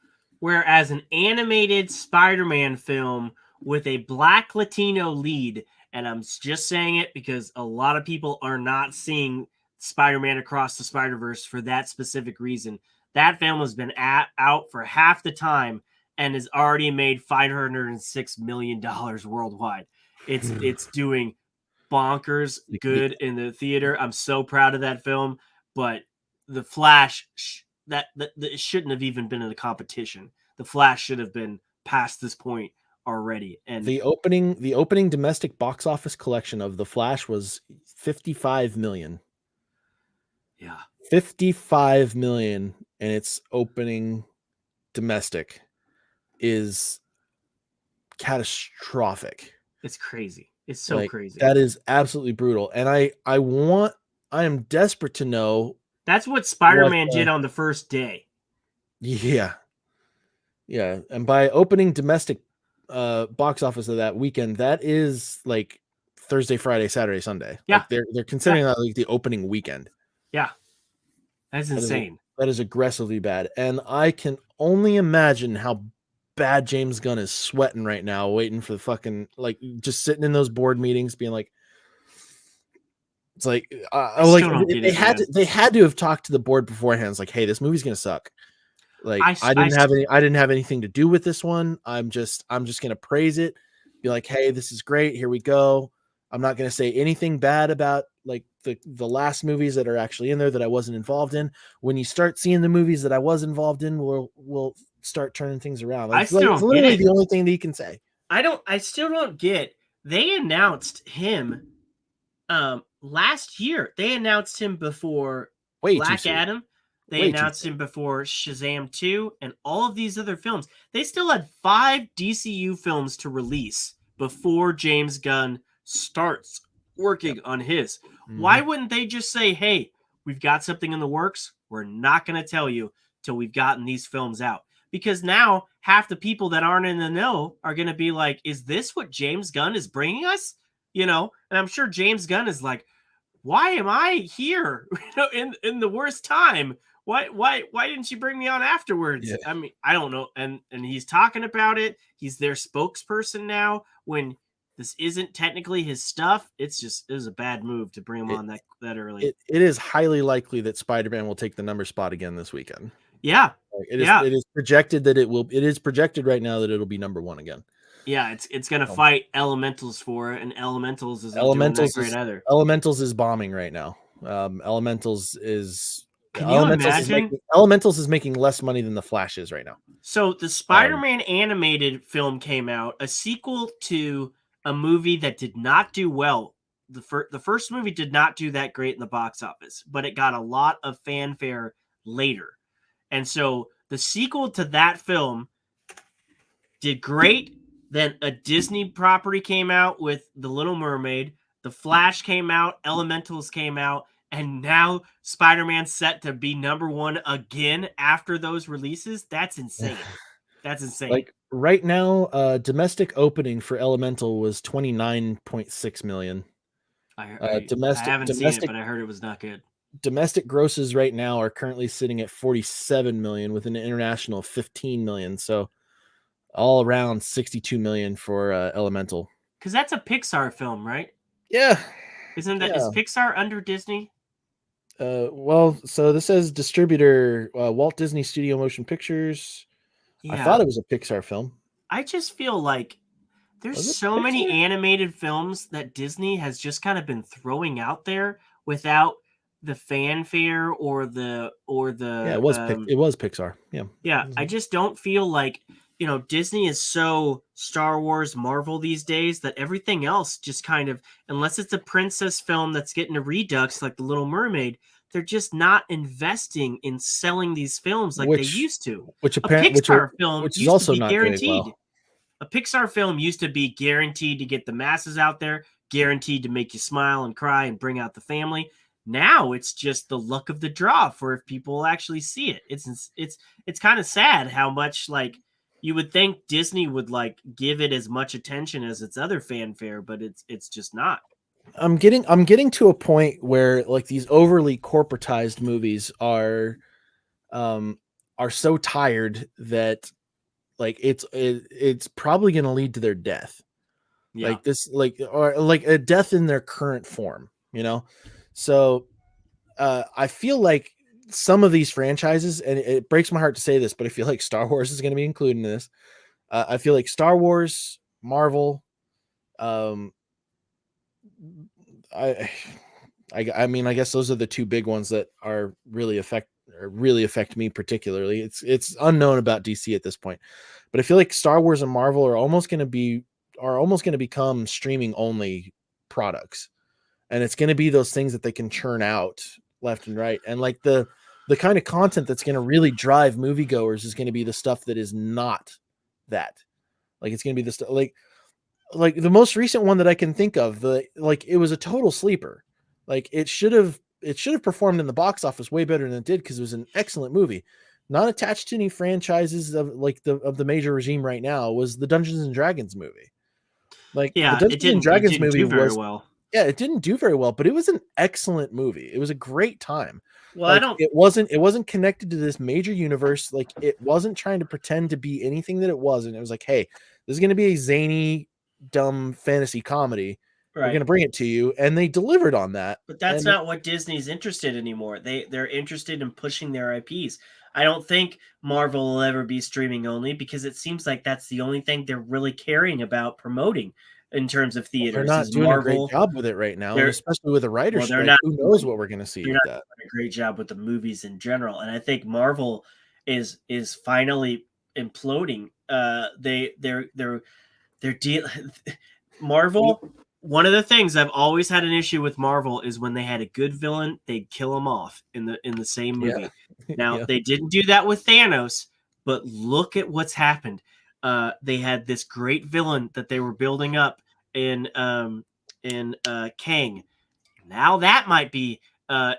Whereas an animated Spider-Man film with a black Latino lead, and I'm just saying it because a lot of people are not seeing Spider-Man Across the Spider-Verse for that specific reason. That film has been out for half the time and has already made $506 million worldwide. It's doing bonkers good in the theater. I'm so proud of that film, but the Flash that it shouldn't have even been in the competition. The Flash should have been past this point already. And The opening domestic box office collection of The Flash was 55 million. yeah, 55 million, and its opening domestic is catastrophic. it's crazy. It's so Like, crazy. that is absolutely brutal. And I am desperate to know That's what what Spider-Man did on the first day. yeah. Yeah, and by opening domestic box office of that weekend, that is like Thursday, Friday, Saturday, Sunday. Yeah, Like, they're yeah, considering that like the opening weekend. yeah. That's That is insane. that is aggressively bad. And I can only imagine how bad James Gunn is sweating right now, waiting for the fucking, like, just sitting in those board meetings, being like, it's I like still don't get they it, had man. to have talked to the board beforehand. It's like, hey, this movie's gonna suck. Like, I, s- I s- I didn't have anything to do with this one. I'm just gonna praise it. Be like, hey, this is great. Here we go. I'm not gonna say anything bad about like the last movies that are actually in there that I wasn't involved in. When you start seeing the movies that I was involved in, we'll start turning things around. I Like still it's don't get literally it. the only thing that you can say. I still don't get. They announced him last year. They announced him before Way too Black soon. Adam. They Way too announced soon. him before Shazam 2 and all of these other films. They still had 5 DCU films to release before James Gunn starts Yep. working on his. Mm-hmm. Why wouldn't they just say, "Hey, we've got something in the works. We're not going to tell you till we've gotten these films out." Because now half the people that aren't in the know are going to be like, "Is this what James Gunn is bringing us?" And I'm sure James Gunn is like, why am I here in the worst time? Why didn't you bring me on afterwards? Yeah. I mean, I don't know. And he's talking about it. He's their spokesperson now when this isn't technically his stuff. It was a bad move to bring him It, on that early. it is highly likely that Spider-Man will take the number spot again this weekend. Yeah. Like, Yeah. it is projected that it will. It is projected right now that it'll be number one again. Yeah, it's gonna Um, fight Elementals for it, and Elementals isn't doing that great either. Elementals is bombing right now. Can you imagine? Elementals is making less money than the Flash is right now. So the Um, Spider-Man animated film came out, a sequel to a movie that did not do well. The first movie did not do that great in the box office, but it got a lot of fanfare later. And so the sequel to that film did great. Then a Disney property came out with The Little Mermaid. The Flash came out. Elementals came out. And now Spider-Man's set to be number one again after those releases. That's insane. That's insane. like right now, domestic opening for Elemental was 29.6 million. I haven't seen it, but I heard it was not good. Domestic grosses right now are currently sitting at 47 million with an international 15 million. So all around 62 million for Elemental. Because that's a Pixar film, right? Yeah. Is Yeah. Pixar under Disney? Well, so this says distributor Walt Disney Studio Motion Pictures. I thought Yeah. it was a Pixar film. I just feel like there's Was it so many Pixar? animated films that Disney has just kind of been throwing out there without the fanfare or Yeah, the it was Pixar. Yeah. yeah, I just don't feel like, Disney is so Star Wars, Marvel these days that everything else just kind of, unless it's a princess film that's getting a redux like The Little Mermaid, they're just not investing in selling these films like they Which used to. A apparent Pixar film which is used to also be not doing guaranteed. well. A Pixar film used to be guaranteed to get the masses out there, guaranteed to make you smile and cry and bring out the family. Now it's just the luck of the draw for if people actually see it. It's kind of sad how much like you would think Disney would like give it as much attention as its other fanfare, but it's just not. I'm getting to a point where like these overly corporatized movies um are so tired that like it's probably going to lead to their death. Yeah. Like this or like a death in their current form, you know? So I feel like some of these franchises, and it breaks my heart to say this, but I feel like Star Wars is going to be included in this. I feel like Star Wars, Marvel, um, I, I mean, I guess those are the two big ones that are really affect me particularly. It's unknown about DC at this point, but I feel like Star Wars and Marvel are almost going to become streaming only products, and it's going to be those things that they can churn out left and right, and like the kind of content that's going to really drive moviegoers is going to be the stuff that is not that. Like it's going to be the stuff like the most recent one that I can think of, it was a total sleeper. Like it should have performed in the box office way better than it did because it was an excellent movie. Not attached to any franchises of like the major regime right now was the Dungeons and Dragons movie. Like the Yeah, Dungeons and it Dragons didn't movie do very was well. yeah, it didn't do very well, but it was an excellent movie. It was a great time. Well, I Like don't it wasn't connected to this major universe. Like it wasn't trying to pretend to be anything that it wasn't. It was like, hey, this is going to be a zany, dumb fantasy comedy. We're going right. to bring it to you, and they delivered on that. But that's And not what Disney's interested in anymore. They're interested in pushing their IPs. I don't think Marvel will ever be streaming only because it seems like that's the only thing they're really caring about promoting in terms of they're theaters not is doing a great Marvel. job with it right now, and They're especially with a writer's they're strike, not who knows doing what we're going to see they're with not that. doing a great job with the movies in general. And I think Marvel is finally imploding. They're deal Marvel. One of the things I've always had an issue with Marvel is when they had a good villain, they'd kill him off in the same Yeah, movie. Now yeah, they didn't do that with Thanos, but look at what's happened. They had this great villain that they were building up in Kang. Now that might be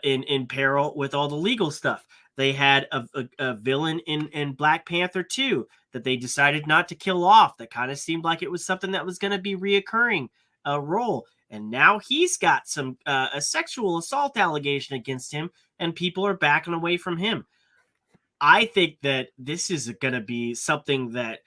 in peril with all the legal stuff. They had a villain in Black Panther 2 that they decided not to kill off. That kind of seemed like it was something that was going to be reoccurring role. And now he's got a sexual assault allegation against him, and people are backing away from him. I think that this is going to be something that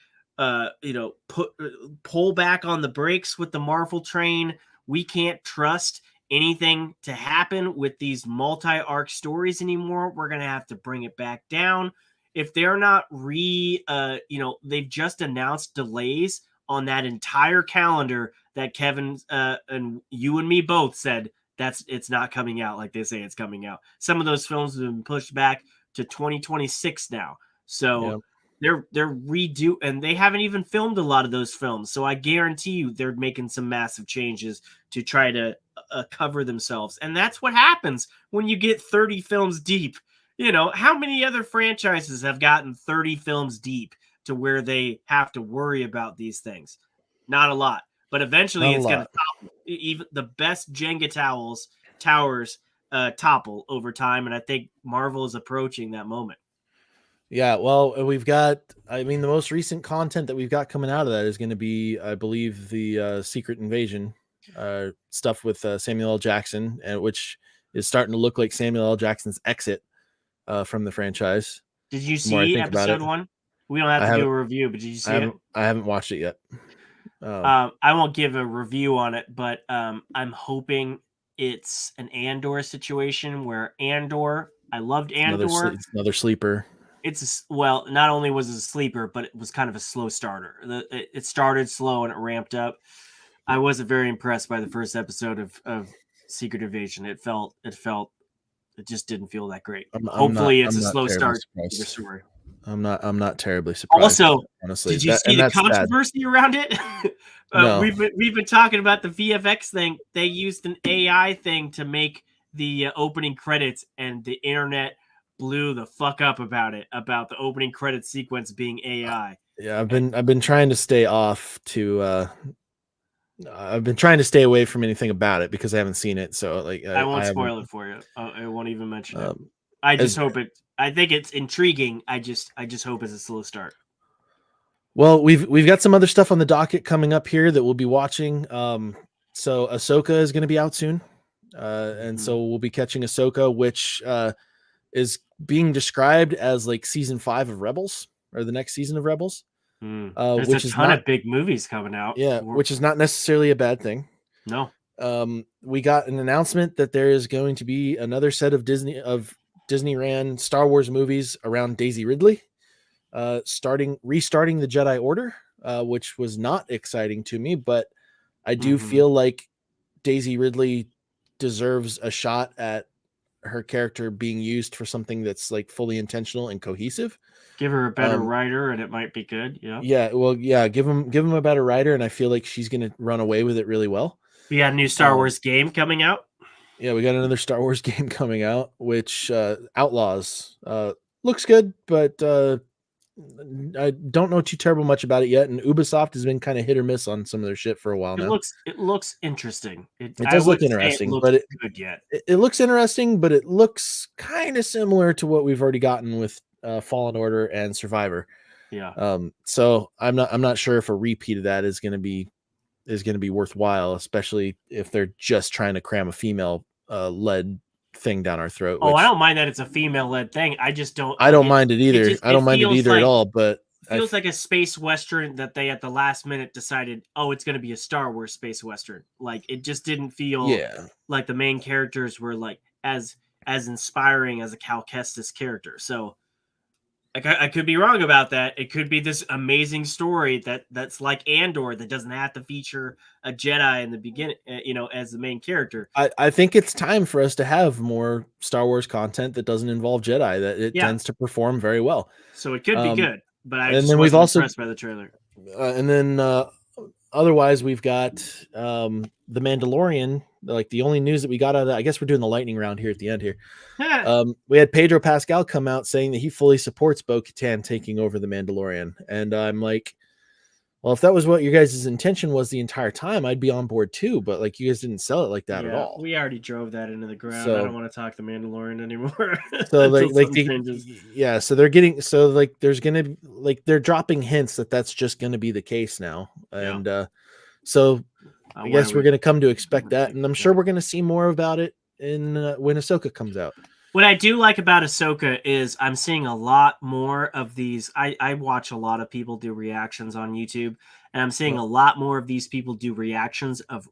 pull back on the brakes with the Marvel train. We can't trust anything to happen with these multi-arc stories anymore. We're going to have to bring it back down. If they're not they've just announced delays on that entire calendar that Kevin and you and me both said it's not coming out like they say it's coming out. Some of those films have been pushed back to 2026 now. yeah. So they're redo and they haven't even filmed a lot of those films. So I guarantee you they're making some massive changes to try to cover themselves. And that's what happens when you get 30 films deep. How many other franchises have gotten 30 films deep to where they have to worry about these things? Not a lot. But eventually Not a it's going to lot. topple. Even the best Jenga towers topple over time, and I think Marvel is approaching that moment. Yeah, well, I mean, the most recent content that we've got coming out of that is going to be, I believe, the Secret Invasion stuff with Samuel L. Jackson, and which is starting to look like Samuel L. Jackson's exit from the franchise. Did you The more I see think about it, episode one? We don't have I to do haven't, a review, but did you see it? I haven't watched it yet. Um, I won't give a review on it, but I'm hoping it's an Andor situation where Andor, I loved It's another Andor. it's another sleeper. Well, not only was it a sleeper, but it was kind of a slow starter. It started slow and it ramped up. I wasn't very impressed by the first episode of Secret Invasion. It just didn't feel that great. Hopefully, it's I'm a not slow terribly start to the surprised. story. I'm not terribly surprised, Also, honestly. did you see the That's sad. controversy around it? No, We've been talking about the VFX thing. They used an AI thing to make the opening credits, and the internet blew the fuck up about it, about the opening credit sequence being AI. yeah, I've been trying to stay off to I've been trying to stay away from anything about it because I haven't seen it. So like I won't I haven't spoil it for you. I won't even mention it. um I just as hope it. I think it's intriguing. I just hope it's a slow start. well, we've got some other stuff on the docket coming up here that we'll be watching. So Ahsoka is going to be out soon. And Mhm. so we'll be catching Ahsoka, which is being described as like season 5 of Rebels, or the next season of Rebels. There's a Which is ton not, of big movies coming out. yeah, which is not necessarily a bad thing. No. We got an announcement that there is going to be another set of Disney ran Star Wars movies around Daisy Ridley, restarting the Jedi Order, which was not exciting to me, but I do Mhm. feel like Daisy Ridley deserves a shot at her character being used for something that's like fully intentional and cohesive. Give her a better Um, writer, and it might be good. Yeah. yeah, well, yeah, give him a better writer, and I feel like she's gonna run away with it really well. We got a new Star Um, Wars game coming out. yeah, we got another Star Wars game coming out, which Outlaws looks good, but I don't know too terrible much about it yet. And Ubisoft has been kind of hit or miss on some of their shit for a while now. It looks interesting. It I does look wouldn't say it interesting, looks but good yet. it looks interesting, but it looks kind of similar to what we've already gotten with Fallen Order and Survivor. Yeah. So I'm not sure if a repeat of that is going to be worthwhile, especially if they're just trying to cram a female led thing down our throat. Oh, I Which don't mind that it's a female led thing. I just don't. I don't mind it It either. just I don't mind it either at all. But feels like a space western that they at the last minute decided, oh, it's going to be a Star Wars space western. Like it just didn't feel yeah, like the main characters were like as inspiring as a Cal Kestis character. So I could be wrong about that. It could be this amazing story that's like Andor that doesn't have to feature a Jedi in the beginning, as the main character. I think it's time for us to have more Star Wars content that doesn't involve Jedi. That it Yeah, tends to perform very well. so it could be good, but I And just then we've wasn't also impressed by the trailer. and then otherwise we've got the Mandalorian. Like the only news that we got out of that, I guess we're doing the lightning round here at the end here. We had Pedro Pascal come out saying that he fully supports Bo-Katan taking over the Mandalorian, and I'm like, well, if that was what your guys' intention was the entire time, I'd be on board too. But like, you guys didn't sell it like that at Yeah, all. we already drove that into the ground. I don't So, want to talk the Mandalorian anymore so until like something changes. yeah, so they're getting, so like there's gonna, like they're dropping hints that that's just gonna be the case now, Yeah. and so I Why guess we're gonna come to expect would that, think and I'm that? sure we're gonna see more about it in when Ahsoka comes out. What I do like about Ahsoka is I'm seeing a lot more of these. I watch a lot of people do reactions on YouTube, and I'm seeing a lot more of these people do reactions of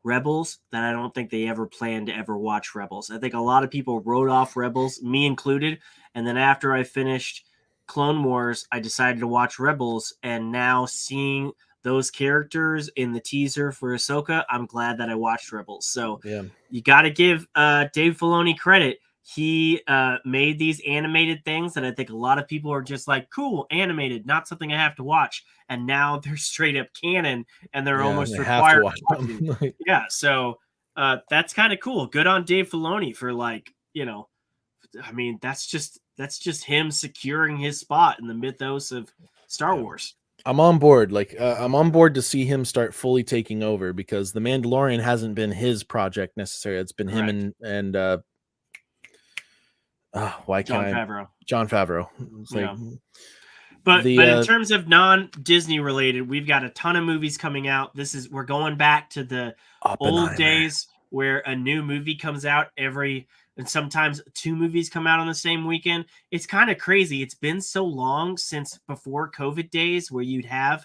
Rebels that I don't think they ever planned to ever watch Rebels. I think a lot of people wrote off Rebels, me included, and then after I finished Clone Wars, I decided to watch Rebels, and now seeing those characters in the teaser for Ahsoka, I'm glad that I watched Rebels. So Yeah, you got to give Dave Filoni credit. He made these animated things that I think a lot of people are just like, cool, animated, not something I have to watch. And now they're straight up canon and they're yeah, almost I have to required watch watching. them. Yeah, so that's kind of cool. Good on Dave Filoni for I mean, that's just him securing his spot in the mythos of Star Yeah. Wars. I'm on board. Like I'm on board to see him start fully taking over, because the Mandalorian hasn't been his project necessarily. It's been Correct. him and why can't Jon I? Favreau. John Favreau. It's like Yeah. But the in terms of non-Disney related, we've got a ton of movies coming out. We're going back to the old Oppenheimer. days where a new movie comes out and sometimes two movies come out on the same weekend. It's kind of crazy. It's been so long since before COVID days where you'd have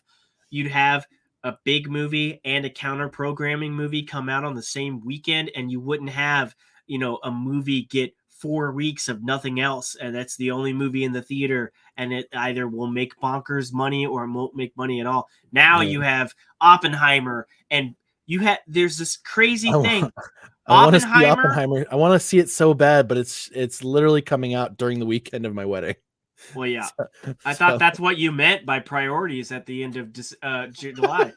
a big movie and a counter programming movie come out on the same weekend, and you wouldn't have, a movie get 4 weeks of nothing else, and that's the only movie in the theater, and it either will make bonkers money or it won't make money at all. Now Yeah. you have Oppenheimer, and there's this crazy I, wa- thing. I want to see Oppenheimer. Oppenheimer. I want to see it so bad, but it's literally coming out during the weekend of my wedding. Well, yeah, So, I thought so that's what you meant by priorities at the end of July.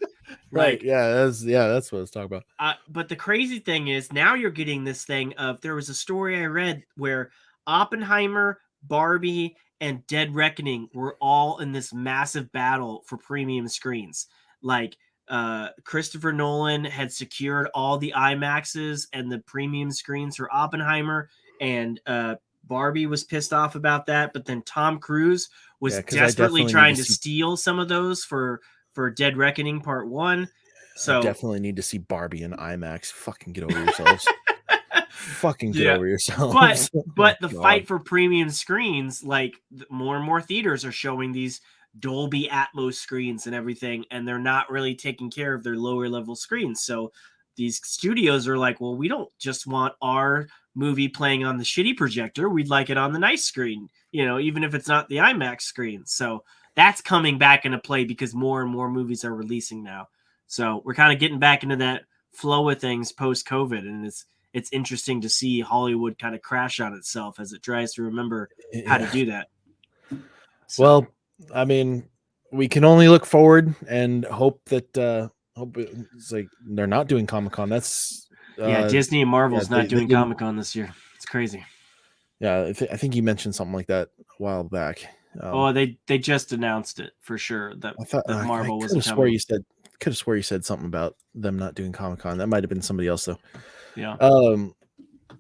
right, Like, that's what I was talking about. but the crazy thing is now you're getting this thing of, there was a story I read where Oppenheimer, Barbie, and Dead Reckoning were all in this massive battle for premium screens. Like, Christopher Nolan had secured all the IMAXs and the premium screens for Oppenheimer, and Barbie was pissed off about that. But then Tom Cruise Yeah, was because I desperately definitely need to trying to see. steal some of those for Dead Reckoning Part One. I So definitely need to see Barbie in IMAX. Fucking get over yourselves. Fucking get yeah, over but yourselves. Oh my the god. fight for premium screens, like, more and more theaters are showing these Dolby Atmos screens and everything, and they're not really taking care of their lower level screens. So these studios are like, well, we don't just want our movie playing on the shitty projector, we'd like it on the nice screen, even if it's not the IMAX screen. So that's coming back into play because more and more movies are releasing now. So we're kind of getting back into that flow of things post COVID, and it's interesting to see Hollywood kind of crash on itself as it tries to remember how to Yeah. do that. So Well, I mean, we can only look forward and hope that it's like they're not doing Comic-Con. That's yeah, Disney and yeah, Marvel's not they doing didn't. Comic Con this year. It's crazy. Yeah, I think you mentioned something like that a while back. Oh, they just announced it for sure that I thought I Marvel could wasn't have swore coming. you said could have swore you said something about them not doing Comic-Con. That might have been somebody else though. Yeah, Um,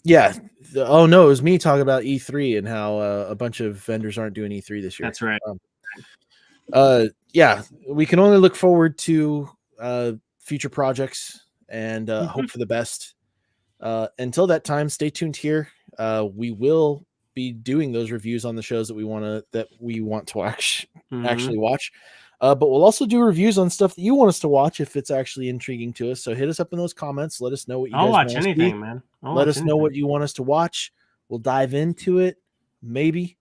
yeah. Oh no, it was me talking about E3 and how a bunch of vendors aren't doing E3 this year. that's right. Um, yeah, we can only look forward to future projects and Mhm. hope for the best. Until that time, stay tuned here. We will be doing those reviews on the shows that we want to actually Mhm. watch. But we'll also do reviews on stuff that you want us to watch if it's actually intriguing to us. So hit us up in those comments. Let us know what you I'll guys watch want to see. anything, man. I'll Let watch us know anything. what you want us to watch. We'll dive into it. Maybe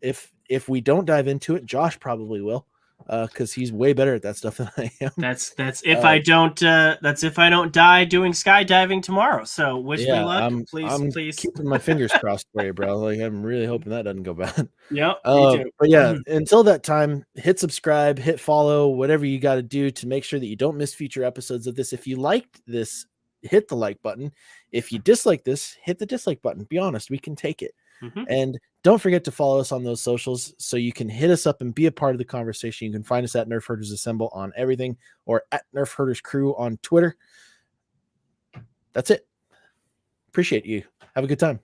if we don't dive into it, Josh probably will, because he's way better at that stuff than I am. That's if Uh, I don't die doing skydiving tomorrow. So wish me yeah, luck, please, I'm please. keeping my fingers crossed for you, bro. Like I'm really hoping that doesn't go bad. Yep, me too. But yeah, until that time, hit subscribe, hit follow, whatever you got to do to make sure that you don't miss future episodes of this. If you liked this, hit the like button. If you dislike this, hit the dislike button. Be honest, we can take it. Mhm. And don't forget to follow us on those socials so you can hit us up and be a part of the conversation. You can find us at Nerf Herders Assemble on everything or at Nerf Herders Crew on Twitter. That's it. Appreciate you. Have a good time.